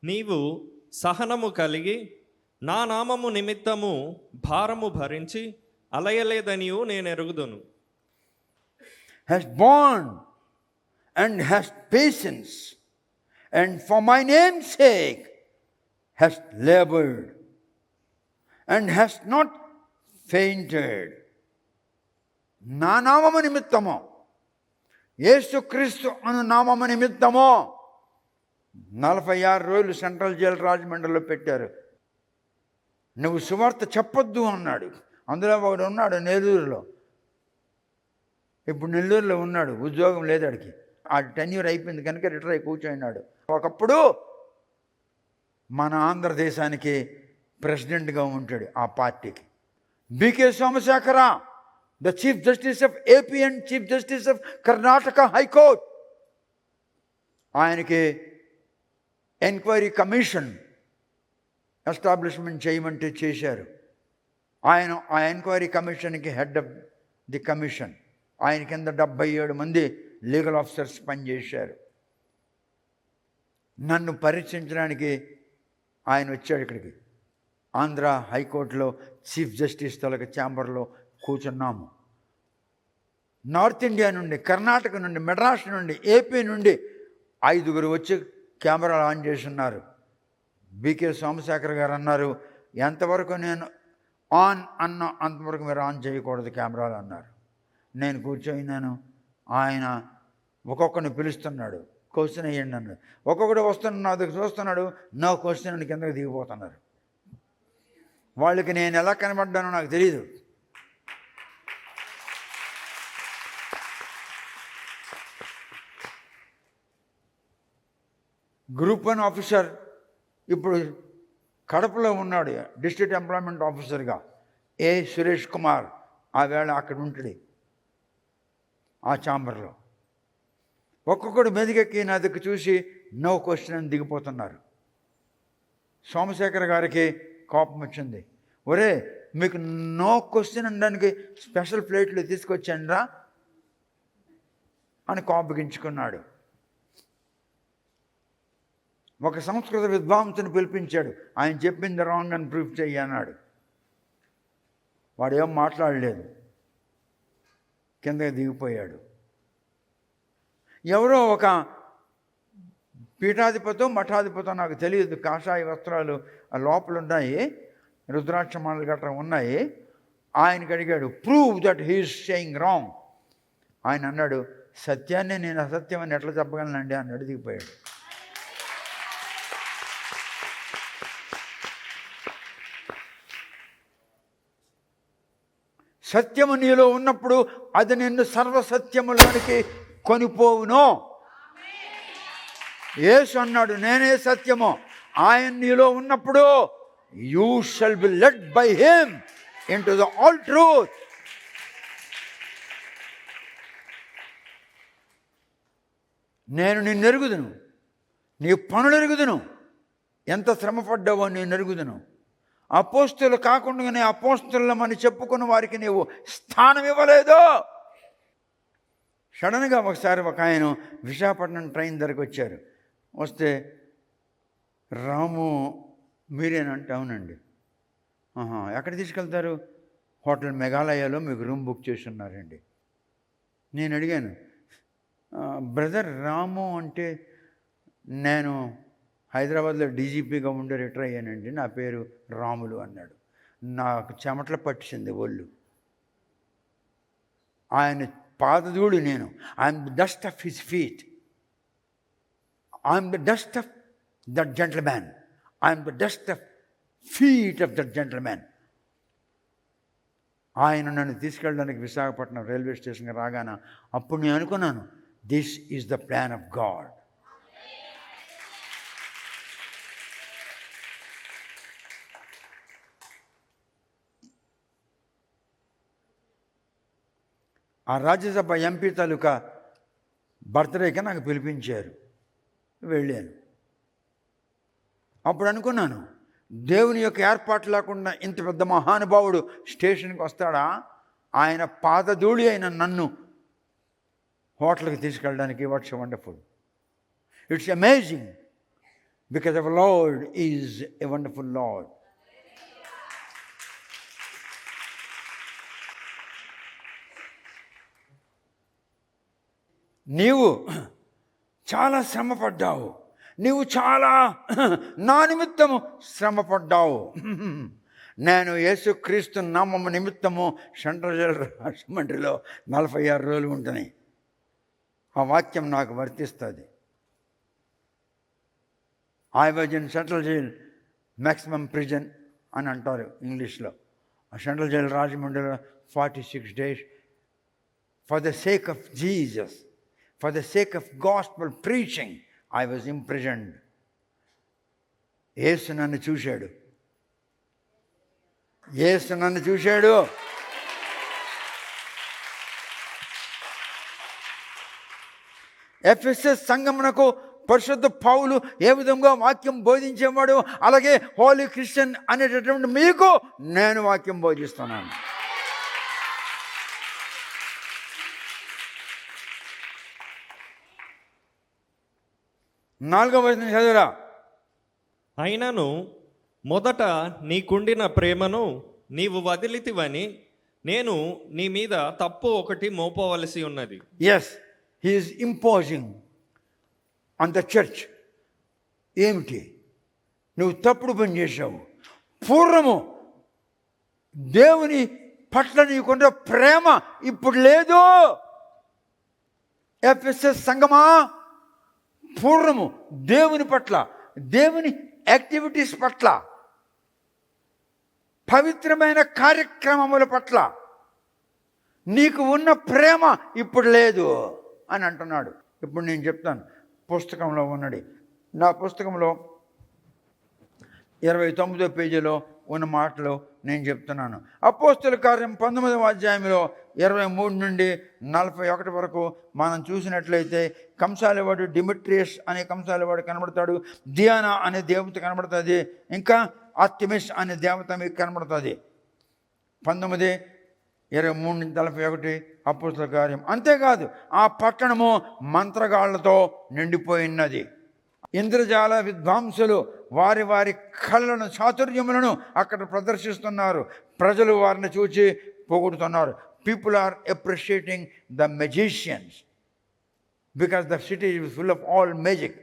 నీవు సహనము కలిగి నా నామము నిమిత్తము భారము భరించి అలయలేదనియు నేను ఎరుగుదును. has borne and has patience, and for my name's sake has labored and has not fainted. నా నామము నిమిత్తము, యేసుక్రీస్తు అను నామము నిమిత్తము 46 రోజులు సెంట్రల్ జైలు రాజమండ్రిలో పెట్టారు. నువ్వు సువార్త చెప్పొద్దు అన్నాడు. అందులో ఒకడు ఉన్నాడు నెల్లూరులో, ఇప్పుడు నెల్లూరులో ఉన్నాడు, ఉద్యోగం లేదు ఆడికి. ఆ టెన్యూర్ అయిపోయింది కనుక రిటైర్ అయి కూర్చోన్నాడు. ఒకప్పుడు మన ఆంధ్రదేశానికి ప్రెసిడెంట్గా ఉంటాడు ఆ పార్టీకి. BK Somashekara, the chief justice of AP and chief justice of Karnataka high court, ఆయనకి ఎంక్వైరీ కమిషన్ ఎస్టాబ్లిష్మెంట్ చేయమంటే చేశారు. ఆయన ఆ ఎంక్వైరీ కమిషన్కి హెడ్ ఆఫ్ ది కమిషన్. ఆయన కింద 77 మంది లీగల్ ఆఫీసర్స్ పనిచేశారు. నన్ను పరీక్షించడానికి ఆయన వచ్చాడు ఇక్కడికి. ఆంధ్ర హైకోర్టులో చీఫ్ జస్టిస్ తొలగ ఛాంబర్లో కూర్చున్నాము. నార్త్ ఇండియా నుండి, కర్ణాటక నుండి, మెడ్రాస్ నుండి, ఏపీ నుండి 5 వచ్చి కెమెరాలు ఆన్ చేసి ఉన్నారు. బికే సోమశేఖర్ గారు అన్నారు, ఎంతవరకు నేను ఆన్ అన్న అంతవరకు మీరు ఆన్ చేయకూడదు కెమెరాలు అన్నారు. నేను కూర్చోయినాను. ఆయన ఒక్కొక్కరిని పిలుస్తున్నాడు, క్వశ్చన్ వేయండి అన్నాడు. ఒక్కొక్కడు వస్తున్న నా దగ్గర చూస్తున్నాడు, నో క్వశ్చన్ అని కిందకి దిగిపోతున్నారు. వాళ్ళకి నేను ఎలా కనబడ్డానో నాకు తెలియదు. గ్రూప్ 1 ఆఫీసర్ ఇప్పుడు కడపలో ఉన్నాడు, డిస్ట్రిక్ట్ ఎంప్లాయ్మెంట్ ఆఫీసర్గా, ఏ సురేష్ కుమార్. ఆ వేళ అక్కడ ఉంటుంది ఆ ఛాంబర్లో. ఒక్కొక్కడు మెదిగెక్కి నా దగ్గర చూసి నో క్వశ్చన్ అని దిగిపోతున్నారు. సోమశేఖర్ గారికి కోపం వచ్చింది. ఒరే, మీకు నో క్వశ్చన్ అనడానికి స్పెషల్ ప్లేట్లు తీసుకొచ్చాను రా అని కోపగించుకున్నాడు. ఒక సంస్కృత విద్వాంసుని పిలిపించాడు. ఆయన చెప్పింది రాంగ్ అని ప్రూఫ్ చెయ్యన్నాడు. వాడు ఏం మాట్లాడలేదు, కిందకి దిగిపోయాడు. ఎవరో ఒక పీఠాధిపతో మఠాధిపతో నాకు తెలియదు, కాషాయ వస్త్రాలు ఆ లోపల ఉన్నాయి. రుద్రాక్షమాలలు గట్రా ఉన్నాయి. ఆయనకి అడిగాడు, prove that he is saying wrong. ఆయన అన్నాడు, సత్యాన్ని నేను అసత్యం అని ఎట్లా చెప్పగలనండి అన్నాడు, దిగిపోయాడు. సత్యము నీలో ఉన్నప్పుడు అది నిన్ను సర్వసత్యములోనికి కొనిపోవును. యేసు అన్నాడు, నేనే సత్యము. ఆయన నీలో ఉన్నప్పుడు you shall be led by him into the all truth. నేను నిన్ను ఎరుగుదును, నీ పనులు ఎరుగుదును, ఎంత శ్రమపడ్డావో నేను ఎరుగుదును. అపోస్తులు కాకుండానే అపోస్తులమని చెప్పుకున్న వారికి నీవు స్థానం ఇవ్వలేదు. సడన్గా ఒకసారి ఒక ఆయన విశాఖపట్నం ట్రైన్ దగ్గరకు వచ్చారు. వస్తే, రాము మీరేనంటే, అవునండి. ఎక్కడ తీసుకెళ్తారు? హోటల్ మెఘాలయలో మీకు రూమ్ బుక్ చేసి ఉన్నారండి. నేను అడిగాను, బ్రదర్ రాము అంటే, నేను హైదరాబాద్లో డీజీపీగా ఉండి రిటైర్ అయ్యానండి, నా పేరు రాములు అన్నాడు. నాకు చెమటలు పట్టింది ఒళ్ళు. ఆయన పాదధూళి నేను. I'm the dust of his feet. I'm the dust of that gentleman. I'm the dust of feet of that gentleman. ఆయన నన్ను తీసుకెళ్ళడానికి విశాఖపట్నం రైల్వే స్టేషన్కి రాగాన అప్పుడు నేను అనుకున్నాను, this is the plan of God. ఆ రాజ్యసభ ఎంపీ తాలూకా బర్త్డేకి నాకు పిలిపించారు, వెళ్ళాను. అప్పుడు అనుకున్నాను, దేవుని యొక్క ఏర్పాటు లేకుండా ఇంత పెద్ద మహానుభావుడు స్టేషన్కి వస్తాడా? ఆయన పాదధూళి అయిన నన్ను హోటల్కి తీసుకెళ్ళడానికి. What's wonderful. It's amazing because our Lord is a wonderful Lord. నీవు చాలా శ్రమపడ్డావు. నీవు చాలా నా నిమిత్తము శ్రమపడ్డావు. నేను యేసుక్రీస్తు నామము నిమిత్తము సెంట్రల్ జైలు రాజమండ్రిలో 46 రోజులు ఉంటున్నాయి. ఆ వాక్యం నాకు వర్తిస్తుంది. I was in central jail, maximum prison అని అంటారు ఇంగ్లీష్లో. ఆ సెంట్రల్ జైలు రాజమండ్రిలో 46 days for the sake of Jesus, for the sake of gospel preaching. I was imprisoned. యేసు నన్ను చూశాడు. యేసు నన్ను చూశాడు. ఎఫెసస్ సంఘమునకు పరిశుద్ధ పౌలు ఏ విధంగా వాక్యం బోధించేవాడు, అలాగే హోలీ క్రిస్టియన్ అనేటటువంటి మీకు నేను వాక్యం బోధిస్తున్నాను. నాలుగవ వచనం చదువురా. అయినను మొదట నీకుండిన ప్రేమను నీవు వదిలితివని నేను నీ మీద తప్పు ఒకటి మోపవలసి ఉన్నది. Yes, he is imposing on the church. ఏమిటి? నువ్వు తప్పుడు పని చేశావు. పూర్వము దేవుని పట్ల నీకున్న ప్రేమ ఇప్పుడు లేదు. ఎఫెసస్ సంఘమా, పూర్వము దేవుని పట్ల, దేవుని యాక్టివిటీస్ పట్ల, పవిత్రమైన కార్యక్రమముల పట్ల నీకు ఉన్న ప్రేమ ఇప్పుడు లేదు అని అంటున్నాడు. ఇప్పుడు నేను చెప్తాను, పుస్తకంలో ఉన్నది. నా పుస్తకంలో 29వ పేజీలో ఉన్న మాటలు నేను చెప్తున్నాను. అపోస్తుల కార్యం 19వ అధ్యాయంలో 23 నుండి 41 వరకు మనం చూసినట్లయితే కంసాలివాడు డిమిట్రియస్ అనే కంసాలివాడు కనబడతాడు. దియానా అనే దేవత కనబడుతుంది. ఇంకా ఆర్టెమిస్ అనే దేవత మీకు కనబడుతుంది. 19:23-41 అపోస్తుల కార్యం. అంతేకాదు, ఆ పట్టణము మంత్రగాళ్లతో నిండిపోయినది. ఇంద్రజాల విద్వాంసులు వారి వారి కళ్ళను, చాతుర్యములను అక్కడ ప్రదర్శిస్తున్నారు. ప్రజలు వారిని చూచి పొగుడుతున్నారు. People are appreciating the magicians because the city is full of all magic,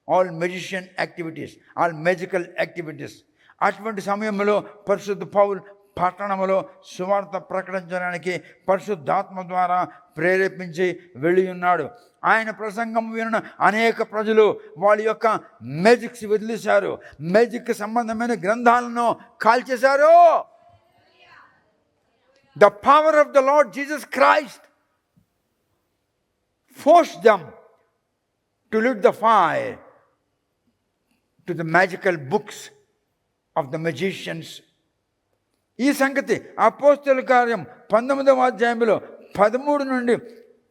all magician activities, all magical activities. అటువంటి సమయంలో పరిశుద్ధ పౌలు పట్టణంలో సువార్త ప్రకటించడానికి పరిశుద్ధాత్మ ద్వారా ప్రేరేపించి వెళ్ళి ఉన్నాడు. ఆయన ప్రసంగం విన్న అనేక ప్రజలు వాళ్ళ యొక్క మ్యాజిక్స్ వదిలేశారు, మ్యాజిక్ సంబంధమైన గ్రంథాలను కాల్చేశారు. The power of the lord Jesus Christ forced them to lit the fire to the magical books of the magicians. ఈ సంగతి అపోస్తలుల కార్యం 19వ అధ్యాయంలో 13 నుండి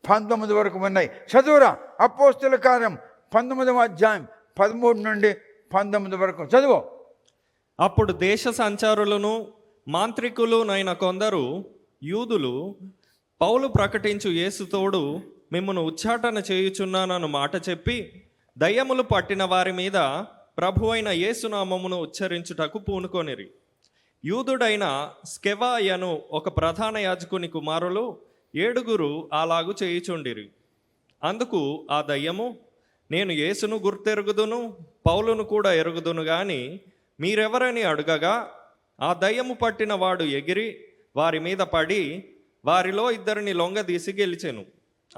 19 వరకు ఉన్నాయి. చదువురా, అపోస్తలుల కార్యం 19వ అధ్యాయం 13 నుండి 19 వరకు చదువు. అప్పుడు దేశ సంచారులను మాంత్రికులునైన కొందరు యూదులు పౌలు ప్రకటించు యేసుతోడు మిమ్మును ఉచ్చాటన చేయుచున్నానను మాట చెప్పి దయ్యములు పట్టిన వారి మీద ప్రభువైన యేసునామమును ఉచ్చరించుటకు పూనుకొనిరి. యూదుడైన స్కెవాయను ఒక ప్రధాన యాజకుని కుమారులు 7 అలాగు చేయుచుండిరి. అందుకు ఆ దయ్యము, నేను యేసును గుర్తెరుగుదును, పౌలును కూడా ఎరుగుదును గాని మీరెవరని అడుగగా, ఆ దయ్యము పట్టిన వాడు ఎగిరి వారి మీద పడి వారిలో 2 లొంగదీసి గెలిచెను.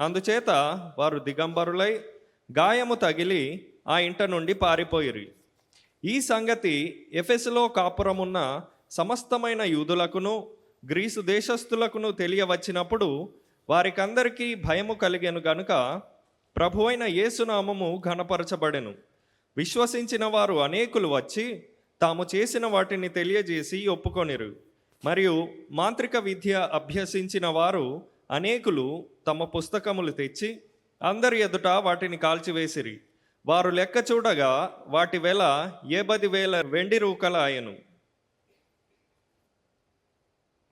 అందుచేత వారు దిగంబరులై గాయము తగిలి ఆ ఇంట నుండి పారిపోయిరి. ఈ సంగతి ఎఫెసులో కాపురమున్న సమస్తమైన యూదులకును గ్రీసు దేశస్థులకును తెలియవచ్చినప్పుడు వారికందరికీ భయము కలిగెను గనుక ప్రభువైన యేసునామము ఘనపరచబడెను. విశ్వసించిన వారు అనేకులు వచ్చి తాము చేసిన వాటిని తెలియజేసి ఒప్పుకొనిరు. మరియు మాంత్రిక విద్య అభ్యసించిన వారు అనేకులు తమ పుస్తకములు తెచ్చి అందరి ఎదుట వాటిని కాల్చివేసిరి. వారు లెక్క చూడగా వాటి వెల 70,000 వెండి రూకల ఆయను.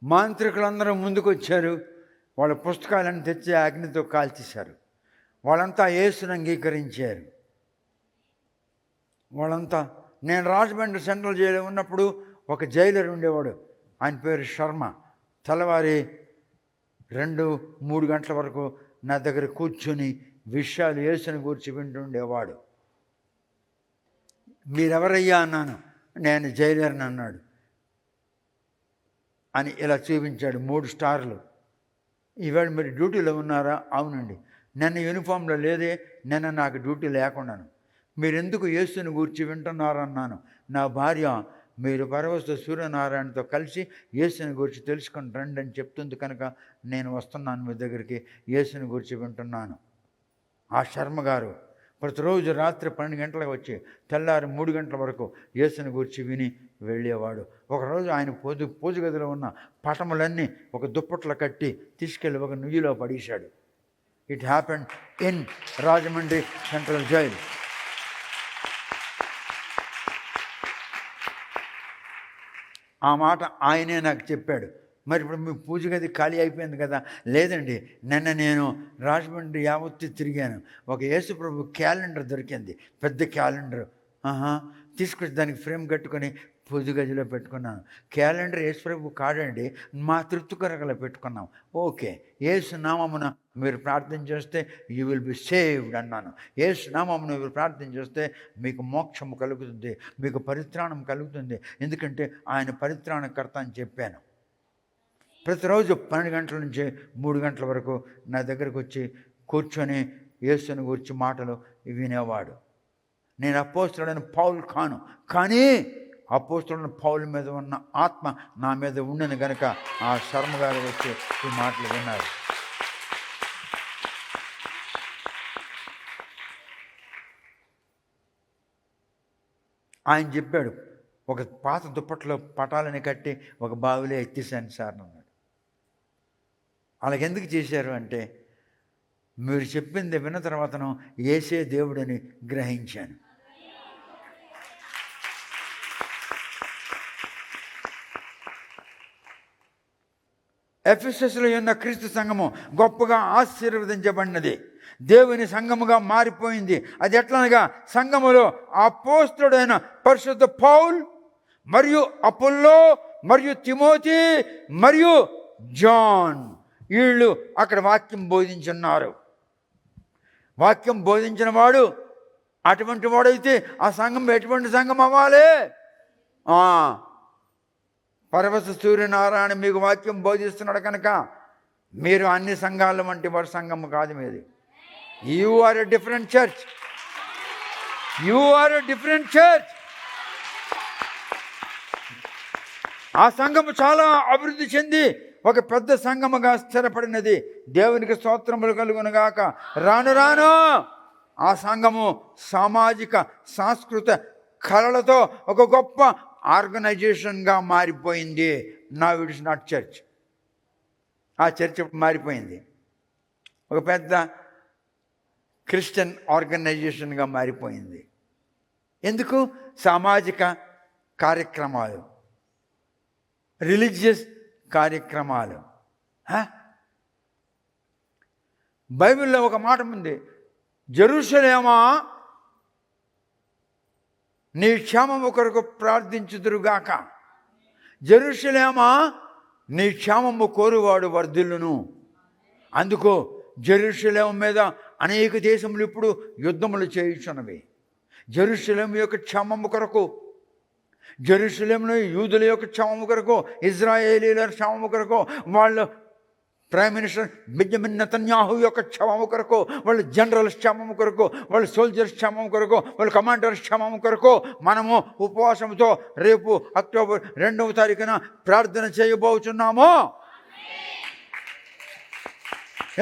మాంత్రికులందరూ ముందుకు వచ్చారు. వాళ్ళ పుస్తకాలను తెచ్చి అగ్నితో కాల్చేశారు. వాళ్ళంతా యేసును అంగీకరించారు. వాళ్ళంతా, నేను రాజమండ్రి సెంట్రల్ జైల్లో ఉన్నప్పుడు ఒక జైలర్ ఉండేవాడు, ఆయన పేరు శర్మ. తెల్లవారి 2-3 గంటల వరకు నా దగ్గర కూర్చొని విషయాలు యేసుని గురించి వింటుండేవాడు. మీరెవరయ్యా అన్నాను. నేను జైలర్ని అన్నాడు. అని ఇలా చూపించాడు 3 స్టార్లు. ఈవేళ మీరు డ్యూటీలో ఉన్నారా? అవునండి. నిన్న యూనిఫామ్లో లేదే, నిన్న నాకు డ్యూటీ లేకున్నాను. మీరు ఎందుకు యేసుని గురించి వింటున్నారన్నాను. నా భార్య, మీరు పరవస్తు సూర్యనారాయణతో కలిసి యేసుని గురించి తెలుసుకొని రండి అని చెప్తుంది కనుక నేను వస్తున్నాను మీ దగ్గరికి, యేసుని గురించి వింటున్నాను. ఆ శర్మ గారు ప్రతిరోజు రాత్రి 12 గంటలకు వచ్చి తెల్లారి 3 గంటల వరకు యేసుని గురించి విని వెళ్ళేవాడు. ఒకరోజు ఆయన పూజ గదిలో ఉన్న పటములన్నీ ఒక దుప్పట్లో కట్టి తీసుకెళ్ళి ఒక నుయ్యిలో పడేశాడు. It happened in Rajahmundry central jail. ఆ మాట ఆయనే నాకు చెప్పాడు. మరి ఇప్పుడు మీ పూజ గది ఖాళీ అయిపోయింది కదా? లేదండి, నిన్న నేను రాజమండ్రి యావత్తు తిరిగాను. ఒక యేసుప్రభు క్యాలెండర్ దొరికింది, పెద్ద క్యాలెండర్. తీసుకొచ్చి దానికి ఫ్రేమ్ కట్టుకొని పూజ గదిలో పెట్టుకున్నాను. క్యాలెండర్ యేసుప్రభు కాడండి, మా తృప్తి కొరకలో పెట్టుకున్నాం. ఓకే, యేసు నామమున మీరు ప్రార్థన చేస్తే యూ విల్ బి సేవ్డ్ అన్నాను. యేసు నామమున మీరు ప్రార్థన చేస్తే మీకు మోక్షము కలుగుతుంది, మీకు పరిత్రాణం కలుగుతుంది, ఎందుకంటే ఆయన పరిత్రాణకర్త అని చెప్పాను. ప్రతిరోజు 12 గంటల నుంచి 3 గంటల వరకు నా దగ్గరకు వచ్చి కూర్చొని యేసుని గురించి మాటలు వినేవాడు. నేను అపోస్తలుడైన పౌలు కాను, కానీ అపోస్తలుడైన పౌలు మీద ఉన్న ఆత్మ నా మీద ఉండిన గనుక ఆ శర్మ గారు వచ్చి ఈ మాటలు విన్నారు. ఆయన చెప్పాడు, ఒక పాత దుప్పట్లో పటాలని కట్టి ఒక బావిలో ఎత్తేసాను సార్ అన్నాడు. అలాగెందుకు చేశారు అంటే, మీరు చెప్పింది విన్న తర్వాతను యేసే దేవుడని గ్రహించాను. ఎఫెసస్లో ఉన్న క్రీస్తు సంఘము గొప్పగా ఆశీర్వదించబడినది, దేవుని సంఘముగా మారిపోయింది. అది ఎట్లనగా, సంఘములో అపోస్తలుడైన పరిశుద్ధ పౌల్ మరియు అపోల్లో మరియు తిమోతి మరియు జాన్, వీళ్ళు అక్కడ వాక్యం బోధించున్నారు. వాక్యం బోధించిన వాడు అటువంటి వాడైతే ఆ సంఘం ఎటువంటి సంఘం అవ్వాలి? పరవశ సూర్యనారాయణ మీకు వాక్యం బోధిస్తున్నాడు కనుక మీరు అన్ని సంఘాల వంటి వారి సంఘము కాదు మీది. You are a different church. You are a different church. ఆ సంఘము చాలా అభివృద్ధి చెంది ఒక పెద్ద సంఘముగా స్థిరపడినది. దేవునికి స్తోత్రములు కలుగునుగాక. రాను రాను ఆ సంఘము సామాజిక సాంస్కృతిక కళలతో ఒక గొప్ప ఆర్గనైజేషన్గా మారిపోయింది. Now it is not church. ఆ చర్చ్ మారిపోయింది, ఒక పెద్ద క్రిస్టియన్ ఆర్గనైజేషన్గా మారిపోయింది. ఎందుకు? సామాజిక కార్యక్రమాలు, రిలీజియస్ కార్యక్రమాలు. బైబిల్లో ఒక మాట ఉంది, జెరూషలేమా నీ క్షేమము కొరకు ప్రార్థించుదురుగాక. జెరూషలేమా నీ క్షేమము కోరువాడు వర్ధిల్లును. అందుకో జెరూషలేము మీద అనేక దేశములు ఇప్పుడు యుద్ధములు చేయుచున్నవి. జెరూషలేము యొక్క క్షేమము కొరకు, జెరూషలేములో యూదుల యొక్క క్షేమము కొరకు, ఇజ్రాయేలీల క్షేమము కొరకు, వాళ్ళ ప్రైమ్ మినిస్టర్ బెంజమిన్ నెతన్యాహు యొక్క క్షేమము కొరకు, వాళ్ళ జనరల్స్ క్షేమము కొరకు, వాళ్ళ సోల్జర్స్ క్షేమము కొరకు, వాళ్ళ కమాండర్స్ క్షేమము కొరకు మనము ఉపవాసంతో రేపు అక్టోబర్ 2వ తారీఖున ప్రార్థన చేయబోతున్నాము.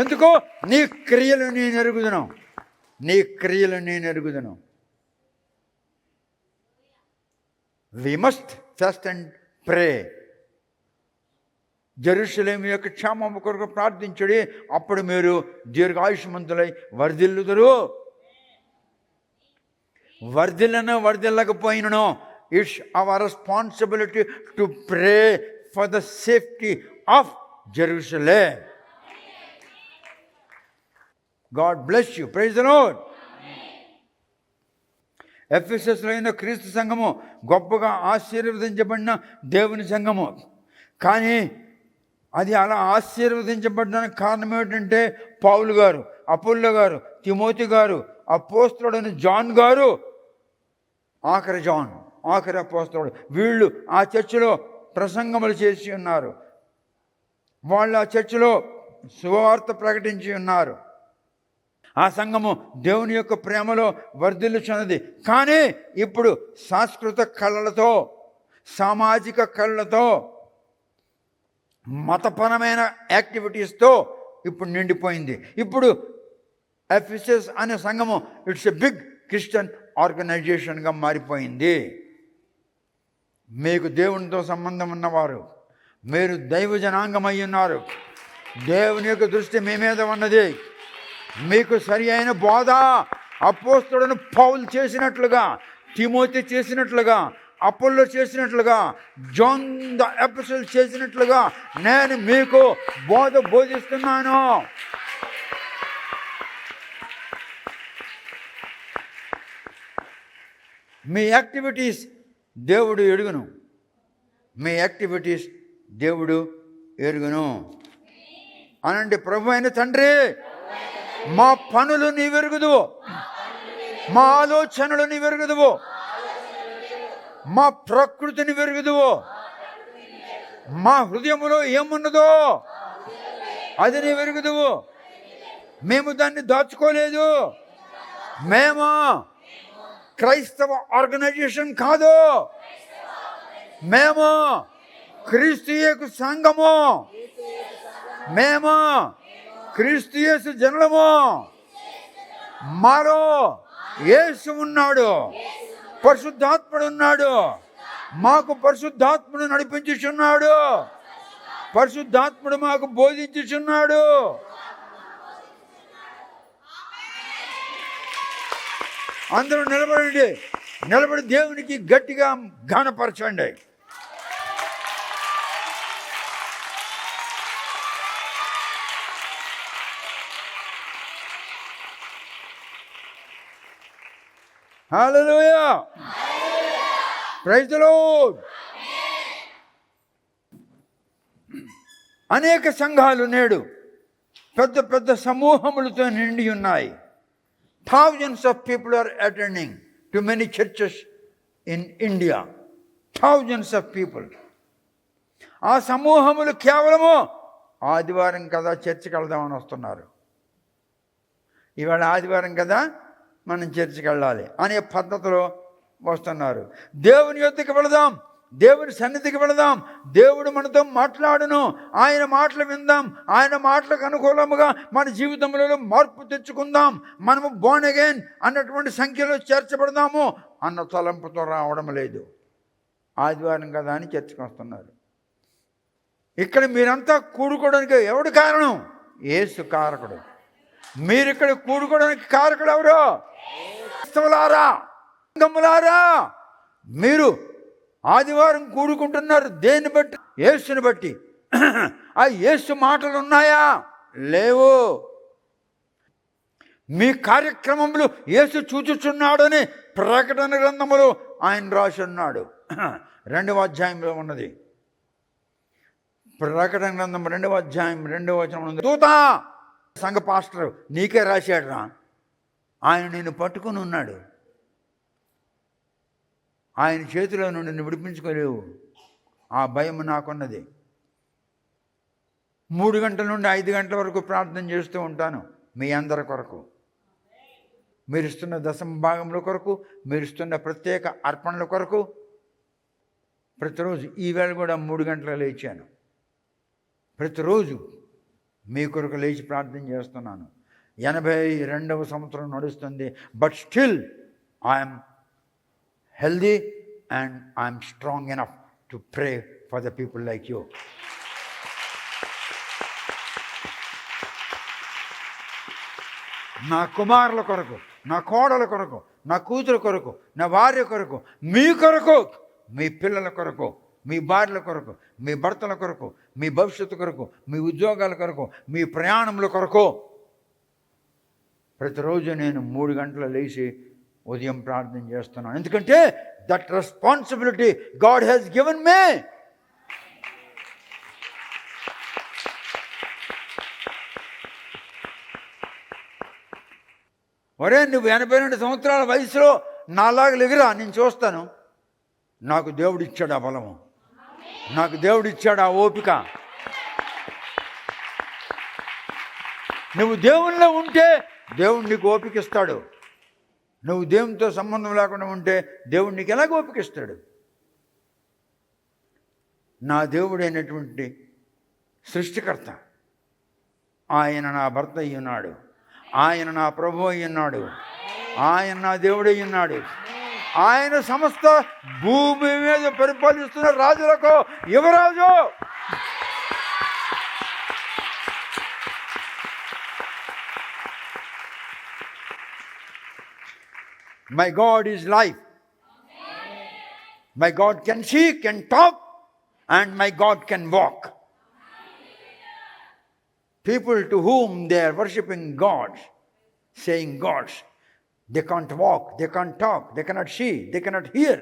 ఎందుకు? నీ క్రియలు నేను ఎరుగుదును. నీ క్రియలు నేను ఎరుగుదును. We must fast and pray. జెరూషలేము యొక్క క్షేమము కొరకు ప్రార్థించుడి, అప్పుడు మీరు దీర్ఘాయుష్మంతులై వర్ధిల్లుదురు. వర్ధిల్లకపోయినను it's our responsibility to pray for the safety of Jerusalem. God bless you. Praise the Lord. ఎఫెసస్లో అయిన క్రీస్తు సంఘము గొప్పగా ఆశీర్వదించబడిన దేవుని సంఘము. కానీ అది అలా ఆశీర్వదించబడడానికి కారణం ఏమిటంటే పౌలు గారు, అపోల్లో గారు, తిమోతి గారు, అపోస్తలుడైన జాన్ గారు, ఆఖరి అపోస్తలుడు, వీళ్ళు ఆ చర్చిలో ప్రసంగములు చేసి ఉన్నారు. వాళ్ళు ఆ చర్చిలో సువార్త ప్రకటించి ఉన్నారు. ఆ సంఘము దేవుని యొక్క ప్రేమలో వర్ధిల్లుచున్నది. కానీ ఇప్పుడు సాంస్కృతిక కళలతో, సామాజిక కళలతో, మతపరమైన యాక్టివిటీస్తో ఇప్పుడు నిండిపోయింది. ఇప్పుడు ఎఫెసస్ అనే సంఘము ఇట్స్ ఎ బిగ్ క్రిస్టియన్ ఆర్గనైజేషన్గా మారిపోయింది. మీకు దేవునితో సంబంధం ఉన్నవారు, మీరు దైవ జనాంగమై ఉన్నారు. దేవుని యొక్క దృష్టి మీ మీద ఉన్నది. మీకు సరి అయిన బోధ అపోస్తలుడైన పౌలు చేసినట్లుగా, తిమోతి చేసినట్లుగా, అపోల్లో చేసినట్లుగా, జాన్ ద ఎపిసోడ్ చేసినట్లుగా నేను మీకు బోధిస్తున్నాను. మీ యాక్టివిటీస్ దేవుడు ఎరుగును. మీ యాక్టివిటీస్ దేవుడు ఎరుగును. అనండి, ప్రభు అయిన తండ్రి, మా పనులు నీవెరుగుదువు, మా ఆలోచనలు నీవెరుగుదువు, మా ప్రకృతిని వెరుగుదువు, మా హృదయములో ఏమున్నదో అది నీ వెరుగుదువు. మేము దాన్ని దాచుకోలేదు. మేము క్రైస్తవ ఆర్గనైజేషన్ కాదు, మేము క్రీస్తు యేసు సంఘము, మేము క్రీస్తు యేసు జనులము. మాలో యేసు ఉన్నాడు, పరిశుద్ధాత్ముడు ఉన్నాడు. మాకు పరిశుద్ధాత్ముడు నడిపించుచున్నాడు, పరిశుద్ధాత్ముడు మాకు బోధించుచున్నాడు. అందరూ నిలబడి దేవునికి గట్టిగా ఘనపరచండి. హల్లెలూయా. Praise the Lord. అనేక సంఘాలు నేడు పెద్ద పెద్ద సమూహములతో నిండి ఉన్నాయి. Thousands of people are attending to many churches in India. Thousands of people. ఆ సమూహములు కేవలము ఆదివారం కదా చర్చికి వెళ్దామని వస్తున్నారు. ఇవాళ ఆదివారం కదా మనం చర్చికి వెళ్ళాలి అనే పద్ధతిలో వస్తున్నారు. దేవుని యొద్దకు వెళదాం, దేవుని సన్నిధికి వెళదాం, దేవుడు మనతో మాట్లాడును, ఆయన మాటలు విందాం, ఆయన మాటలకు అనుకూలముగా మన జీవితంలో మార్పు తెచ్చుకుందాం, మనము బోర్న్ అగైన్ అన్నటువంటి సంఖ్యలో చేర్చబడదాము అన్న తలంపుతో రావడం లేదు. ఆదివారం కదా అని చర్చకు వస్తున్నారు. ఇక్కడ మీరంతా కూడుకోవడానికి ఎవడు కారణం? యేసు కారకుడు. మీరు ఇక్కడ కూడుకోవడానికి కారకుడు ఎవరు? క్రైస్తవులారా, సంఘములారా, మీరు ఆదివారం కూడుకుంటున్నారు దేన్ని బట్టి? యేసుని బట్టి. ఆ యేసు మాటలు ఉన్నాయా? లేవు. మీ కార్యక్రమములు యేసు చూచుచున్నాడని ప్రకటన గ్రంథములు ఆయన రాసి ఉన్నాడు. 2వ అధ్యాయంలో ఉన్నది. ప్రకటన గ్రంథం 2వ అధ్యాయం 2వ వచనం ఉంది. దూత, సంఘ పాస్టర్ నీకే రాశాడు రా, ఆయన నిన్ను పట్టుకుని ఉన్నాడు, ఆయన చేతిలో నుండి నిన్ను విడిపించుకోలేవు. ఆ భయం నాకున్నది. 3 గంటల నుండి 5 గంటల వరకు ప్రార్థన చేస్తూ ఉంటాను మీ అందరి కొరకు, మీరు ఇస్తున్న దశమ భాగముల కొరకు, మీరు ఇస్తున్న ప్రత్యేక అర్పణల కొరకు. ప్రతిరోజు ఈవేళ కూడా 3 గంటలకు లేచాను. ప్రతిరోజు మీ కొరకు లేచి ప్రార్థన చేస్తున్నాను. 82వ సంవత్సరం నడుస్తుంది. But still I'm healthy and I'm strong enough to pray for the people like you. నా కుమారుల కొరకు, నా కోడల కొరకు, నా కూతురు కొరకు, నా భార్య కొరకు, మీ కొరకు, మీ పిల్లల కొరకు, మీ భార్యల కొరకు, మీ భర్తల కొరకు, మీ భవిష్యత్తు కొరకు, మీ ఉద్యోగాల కొరకు, మీ ప్రయాణముల కొరకు ప్రతిరోజు నేను 3 గంటలు లేచి ఉదయం ప్రార్థన చేస్తున్నాను. ఎందుకంటే that responsibility God has given me. ఒరే, నువ్వు 82 సంవత్సరాల వయసులో నాలాగా ఎగిరా, నేను చూస్తాను. నాకు దేవుడిచ్చాడు ఆ బలము, నాకు దేవుడిచ్చాడు ఆ ఓపిక. నువ్వు దేవునిలో ఉంటే దేవుడు నీకు ఓపిక ఇస్తాడు. నువ్వు దేవునితో సంబంధం లేకుండా ఉంటే దేవుడు నీకు ఎలాగ ఓపిక ఇస్తాడు? నా దేవుడైనటువంటి సృష్టికర్త, ఆయన నా భర్త అయి ఉన్నాడు, ఆయన నా ప్రభు అయి ఉన్నాడు, ఆయన నా దేవుడై ఉన్నాడు. ఆయన సమస్త భూమి మీద పరిపాలిస్తున్న రాజులకు యువరాజు. My God is life. My God can see, can talk, and my God can walk. People to whom they are worshipping gods, saying gods, they can't walk, they can't talk, they cannot see, they cannot hear,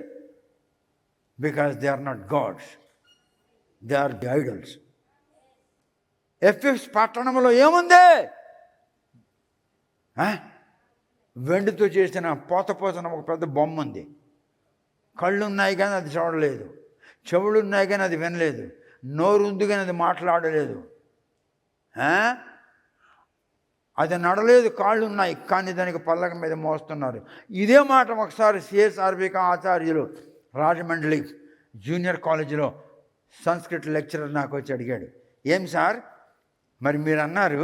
because they are not gods. They are the idols. ఎఫెసు పట్టణంలో ఏముంది? వెండితో చేసిన పోతపోతన ఒక పెద్ద బొమ్మ ఉంది. కళ్ళు ఉన్నాయి కానీ అది చూడలేదు, చెవులు ఉన్నాయి కానీ అది వినలేదు, నోరు ఉంది కానీ అది మాట్లాడలేదు, అది నడలేదు, కాళ్ళు ఉన్నాయి కానీ దానికి పల్లక మీద మోస్తున్నారు. ఇదే మాట ఒకసారి సిఎస్ఆర్బిక ఆచార్యులు రాజమండ్రి జూనియర్ కాలేజీలో సంస్కృత లెక్చరర్ నాకు వచ్చి అడిగాడు, ఏం సార్ మరి మీరు అన్నారు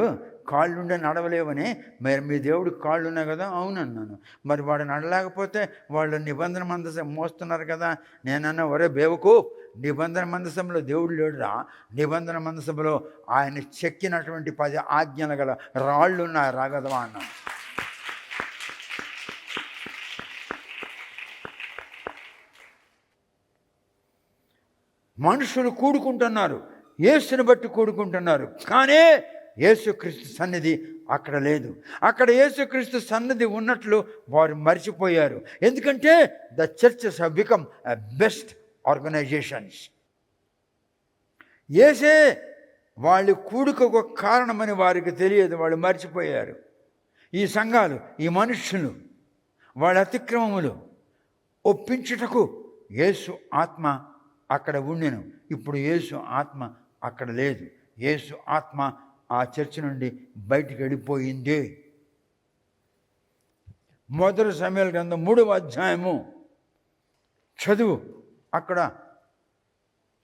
కాళ్ళుండే నడవలేవని, మరి మీ దేవుడికి కాళ్ళు ఉన్నాయి కదా? అవునన్నాను. మరి వాడు నడలేకపోతే వాళ్ళు నిబంధన మందసం మోస్తున్నారు కదా. నేనన్నా, ఒరే బేవకు, నిబంధన మందసంలో దేవుడు లేడురా, నిబంధన మందసంలో ఆయన చెక్కినటువంటి 10 ఆజ్ఞలు గల రాళ్ళు ఉన్నాయి, రాగదవా అన్నాను. మనుషులు కూడుకుంటున్నారు, యేసుని బట్టి కూడుకుంటున్నారు, కానీ యేసుక్రీస్తు సన్నిధి అక్కడ లేదు. అక్కడ యేసుక్రీస్తు సన్నిధి ఉన్నట్లు వారు మర్చిపోయారు. ఎందుకంటే the churches have become a best organizations. యేసే వాళ్ళు కూడుకకు కారణమని వారికి తెలియదు, వాళ్ళు మర్చిపోయారు. ఈ సంఘాలు, ఈ మనుష్యులు వాళ్ళ అతిక్రమములు ఒప్పించుటకు యేసు ఆత్మ అక్కడ ఉండెను. ఇప్పుడు యేసు ఆత్మ అక్కడ లేదు. యేసు ఆత్మ ఆ చర్చి నుండి బయటికి వెళ్ళిపోయింది. మొదటి సమయాల గ్రంథం 3వ అధ్యాయము చదువు. అక్కడ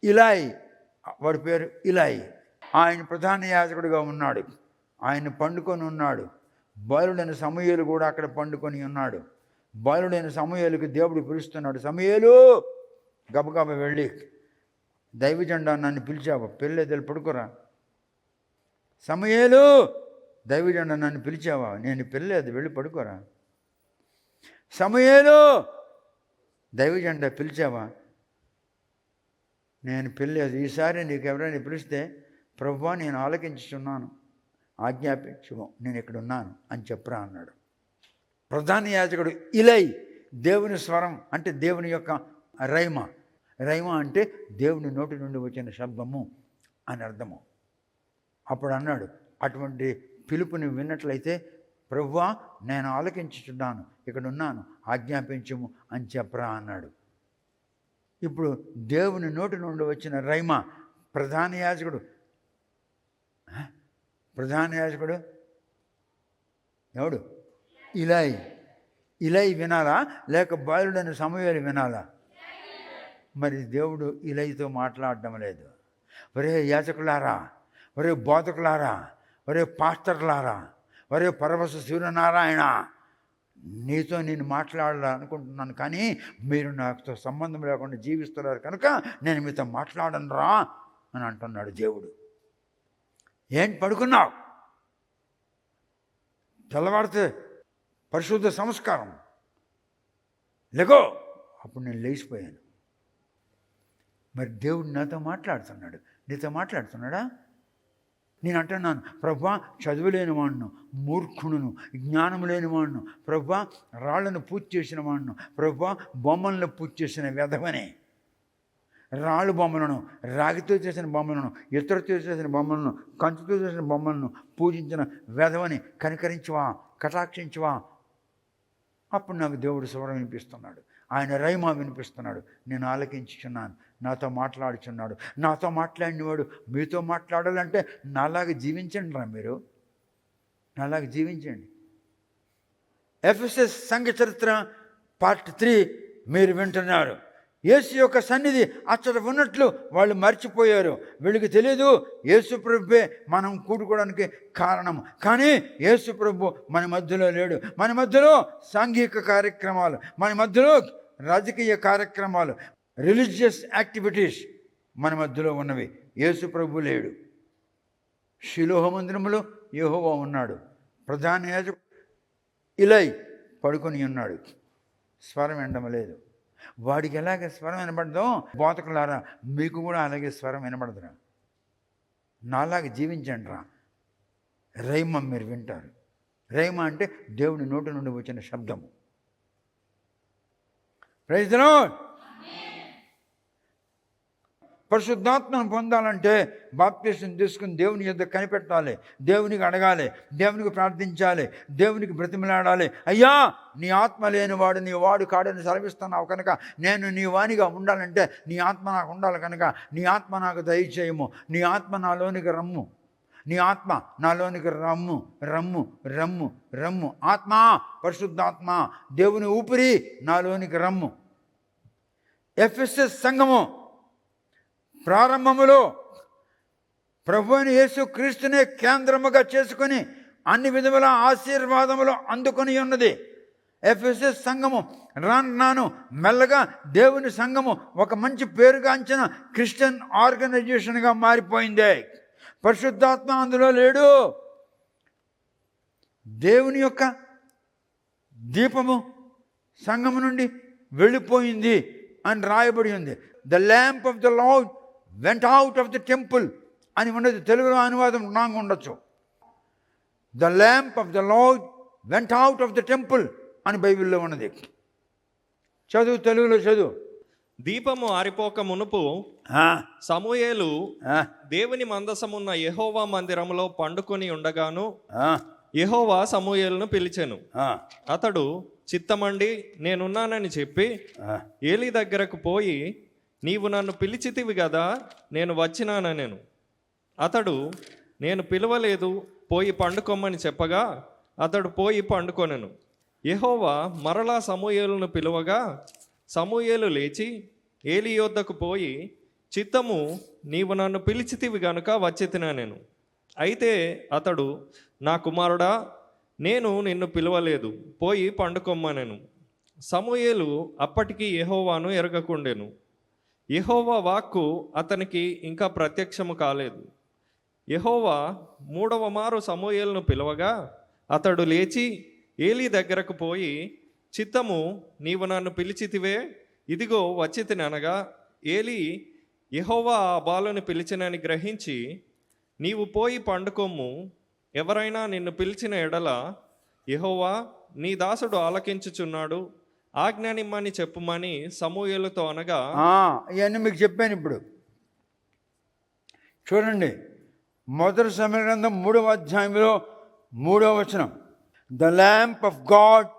ఇలాయి, వాడి పేరు ఇలాయి, ఆయన ప్రధాన యాజకుడిగా ఉన్నాడు. ఆయన పండుకొని ఉన్నాడు. బాలుడైన సమూయేలు కూడా అక్కడ పండుకొని ఉన్నాడు. బాలుడైన సమూయేలుకి దేవుడు పిలుస్తున్నాడు, సమూయేలు గబగబ వెళ్ళి దైవజెండా నన్ను పిలిచావు, పెళ్ళేదలు పడుకోరా. సమూయేలు దైవజెండా నన్ను పిలిచావా, నేను పెళ్ళేది, వెళ్ళి పడుకోరా. సమూయేలు దైవజెండా పిలిచావా, నేను పెళ్ళేది, ఈసారి నీకు ఎవరైనా పిలిస్తే ప్రభువా నేను ఆలకించుచున్నాను, ఆజ్ఞాపించు, నేను ఇక్కడ ఉన్నాను అని చెప్పరా అన్నాడు. ప్రధాన యాజకుడు ఇలై, దేవుని స్వరం అంటే దేవుని యొక్క రైమ. రైమ అంటే దేవుని నోటి నుండి వచ్చిన శబ్దము అని అర్థము. అప్పుడు అన్నాడు, అటువంటి పిలుపుని విన్నట్లయితే ప్రభువా నేను ఆలకించుచున్నాను, ఇక్కడ ఉన్నాను, ఆజ్ఞాపించుము అని చెప్పరా అన్నాడు. ఇప్పుడు దేవుని నోటి నుండి వచ్చిన రైమ ప్రధాన యాజకుడు ఎవడు? ఇలై వినాలా లేక బాలుడైన సమూయేలు వినాలా? మరి దేవుడు ఇలైతో మాట్లాడడం లేదు. ఒరే యాజకులారా, ఒరే బోధకులారా, ఒరే పాస్టర్లారా, ఒరే పరమశ సూర్యనారాయణ, నీతో నేను మాట్లాడాలనుకుంటున్నాను, కానీ మీరు నాతో సంబంధం లేకుండా జీవిస్తున్నారు కనుక నేను మీతో మాట్లాడను రా అని అంటున్నాడు దేవుడు. ఏంటి పడుకున్నావు? తెల్లవారితే పరిశుద్ధ సంస్కారం, లెగో. అప్పుడు నేను లేచిపోయాను. మరి దేవుడు నాతో మాట్లాడుతున్నాడు, నీతో మాట్లాడుతున్నాడా? నేను అంటున్నాను, ప్రభువా చదువులేని వాడును, మూర్ఖుడును, జ్ఞానం లేని వాడును, ప్రభువా రాళ్లను పూజ చేసిన వాడును, ప్రభువా బొమ్మలను పూజ చేసిన వెధవనే, రాళ్ళు బొమ్మలను, రాగితో చేసిన బొమ్మలను, ఇతరుతో చేసిన బొమ్మలను, కంచుతో చేసిన బొమ్మలను పూజించిన వెధవని కనికరించవా, కటాక్షించవా? అప్పుడు నాకు దేవుడు స్వరం వినిపిస్తున్నాడు, ఆయన రైమా వినిపిస్తున్నాడు. నేను ఆలకించుచున్నాను, నాతో మాట్లాడుచున్నాడు. నాతో మాట్లాడినవాడు మీతో మాట్లాడాలంటే నాలాగా జీవించండి రా, మీరు నాలాగా జీవించండి. ఎఫెసస్ సంఘ చరిత్ర పార్ట్ 3 మీరు వింటున్నారు. యేసు యొక్క సన్నిధి అచ్చట ఉన్నట్లు వాళ్ళు మర్చిపోయారు. వీళ్ళకి తెలియదు యేసు ప్రభువే మనం కూడుకోవడానికి కారణం. కానీ యేసు ప్రభు మన మధ్యలో లేడు. మన మధ్యలో సాంఘిక కార్యక్రమాలు, మన మధ్యలో రాజకీయ కార్యక్రమాలు, రిలీజియస్ యాక్టివిటీస్ మన మధ్యలో ఉన్నవి. యేసు ప్రభు లేడు. షిలోహ మందిరంలో యెహోవా ఉన్నాడు. ప్రధాన యాజకుడు ఇలై పడుకొని ఉన్నాడు. స్వరం వినడం లేదు. వాడికి ఎలాగ స్వరం వినబడదో, బోధకులారా మీకు కూడా అలాగే స్వరం వినబడదురా. నాలాగా జీవించండి రా. రైమ మీరు వింటారు. రైమ అంటే దేవుని నోటి నుండి వచ్చిన శబ్దము. Praise the lord. పరిశుద్ధాత్మను పొందాలంటే బాప్తిసం తీసుకుని దేవుని యొద్ద కనిపెట్టాలి, దేవునికి అడగాలి, దేవునికి ప్రార్థించాలి, దేవునికి బ్రతిమలాడాలి. అయ్యా నీ ఆత్మ లేనివాడు నీ వాడు కాడని సెలవిస్తున్నావు కనుక నేను నీ వానిగా ఉండాలంటే నీ ఆత్మ నాకు ఉండాలి కనుక నీ ఆత్మ నాకు దయచేయము. నీ ఆత్మ నాలోనికి రమ్ము, నీ ఆత్మ నాలోనికి రమ్ము, రమ్ము, రమ్ము, రమ్ము. ఆత్మ, పరిశుద్ధాత్మ, దేవుని ఊపిరి నాలోనికి రమ్ము. ఎఫెసస్ సంఘము ప్రారంభములో ప్రభువైన యేసు క్రీస్తునే కేంద్రముగా చేసుకొని అన్ని విధముల ఆశీర్వాదములు అందుకొని ఉన్నది. ఎఫెసస్ సంఘము రాను మెల్లగా దేవుని సంఘము ఒక మంచి పేరుగాంచిన క్రిస్టియన్ ఆర్గనైజేషన్గా మారిపోయింది. పరిశుద్ధాత్మ అందులో లేడు. దేవుని యొక్క దీపము సంఘము నుండి వెళ్ళిపోయింది అని రాయబడి ఉంది. The lamp of the lord went out of the temple అని ఉన్నది. తెలుగులో అనువాదం రాంగ్ ఉండొచ్చు. The lamp of the lord went out of the temple అని బైబిల్లో ఉన్నది. చదువు, తెలుగులో చదువు. దీపము ఆరిపోక మునుపు సమూయేలు దేవుని మందసమున్న యెహోవా మందిరములో పండుకొని ఉండగాను యెహోవా సమూయేలును పిలిచెను. అతడు చిత్తమండి నేనున్నానని చెప్పి ఏలీ దగ్గరకు పోయి, నీవు నన్ను పిలిచితివి కదా, నేను వచ్చినానెను. అతడు, నేను పిలవలేదు, పోయి పండుకోమని చెప్పగా అతడు పోయి పండుకొనెను. యెహోవా మరలా సమూయేలును పిలువగా సమూయేలు లేచి ఏలీ యొద్దకు పోయి, చిత్తము, నీవు నన్ను పిలిచితివి గనుక వచ్చితినా నేను. అయితే అతడు, నా కుమారుడా, నేను నిన్ను పిలవలేదు, పోయి పండుకొమ్మనెను. సమూయేలు అప్పటికి యెహోవాను ఎరగకుండెను. యెహోవా వాక్కు అతనికి ఇంకా ప్రత్యక్షము కాలేదు. యెహోవా 3వ మారు సమూయేలును పిలవగా అతడు లేచి ఏలీ దగ్గరకు పోయి, చిత్తము, నీవు నన్ను పిలిచితివే, ఇదిగో వచ్చితిని అనగా, ఏలీ యెహోవా ఆ బాలుని పిలిచినని గ్రహించి, నీవు పోయి పండుకొమ్ము, ఎవరైనా నిన్ను పిలిచిన ఎడల యెహోవా నీ దాసుడు ఆలకించుచున్నాడు, ఆజ్ఞనిమ్మని చెప్పుమని సమూయేలుతో అనగా, ఇవన్నీ మీకు చెప్పాను. ఇప్పుడు చూడండి, 1 సమూయేలు గ్రంథం 3వ అధ్యాయంలో 3వ వచనం, the lamp of God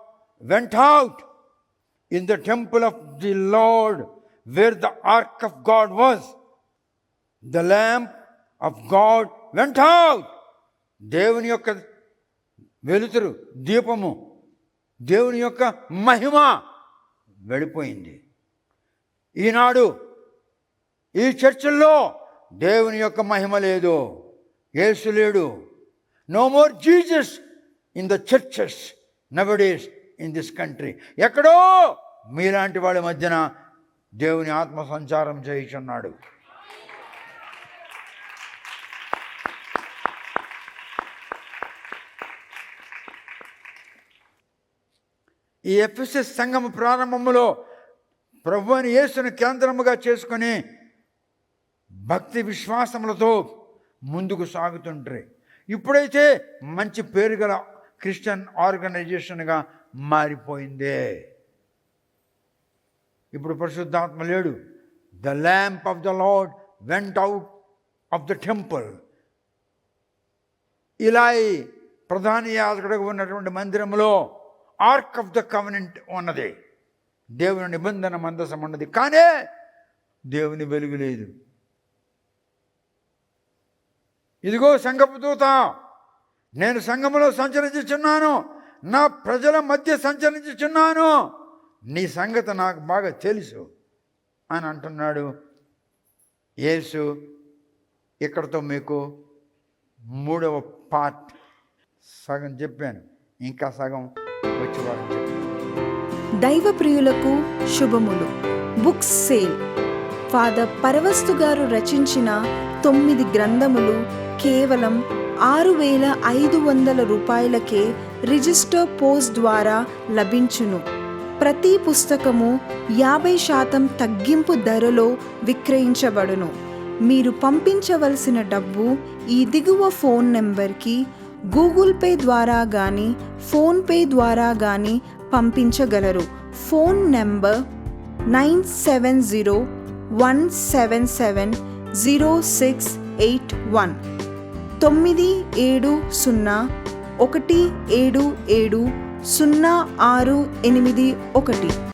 went out in the temple of the lord wear the arc of God was. The lamp of God went out. దేవుని యొక్క వెలుతురు, దీపము, దేవుని యొక్క మహిమ వెళ్ళిపోయింది. ఈనాడు ఈ చర్చిల్లో దేవుని యొక్క మహిమ లేదు, యేసు లేడు. No more Jesus in the churches nowadays in this country. ఎక్కడో మీలాంటి వాళ్ళ మధ్యన దేవుని ఆత్మ సంచారం చేయుచున్నాడు. ఈ ఎఫెసస్ సంఘము ప్రారంభములో ప్రభువైన యేసుని కేంద్రముగా చేసుకొని భక్తి విశ్వాసములతో ముందుకు సాగుతుంటారు. ఇప్పుడైతే మంచి పేరు గల క్రిస్టియన్ ఆర్గనైజేషన్గా మారిపోయిందే. ఇప్పుడు పరిశుద్ధాత్మ లేడు. The lamp of the lord went out of the temple. ఇలా ప్రధాన యాజకుడిగా ఉన్నటువంటి మందిరంలో ఆర్క్ ఆఫ్ ద కవెనెంట్ ఉన్నది, దేవుని నిబంధన మందసం ఉన్నది, కానీ దేవుని వెలుగు లేదు. ఇదిగో సంఘపు దూత, నేను సంఘములో సంచరించుచున్నాను, నా ప్రజల మధ్య సంచరించుచున్నాను, నీ సంగతి నాకు బాగా తెలుసు అని అంటున్నాడు యేసు. ఇక్కడతో మీకు 3వ పార్ట్ సగం చెప్పాను, ఇంకా సగం వచ్చేవారు. దైవ ప్రియులకు శుభములు. Books sale. ఫాదర్ పరవస్తు గారు రచించిన 9 గ్రంథములు కేవలం 6,500 రూపాయలకే రిజిస్టర్ పోస్ట్ ద్వారా లభించును. ప్రతి పుస్తకము 50% తగ్గింపు ధరలో విక్రయించబడును. మీరు పంపించవలసిన డబ్బు ఈ దిగువ ఫోన్ నెంబర్కి గూగుల్ పే ద్వారా కానీ ఫోన్పే ద్వారా కానీ పంపించగలరు. Phone number 9701770681 97017700681.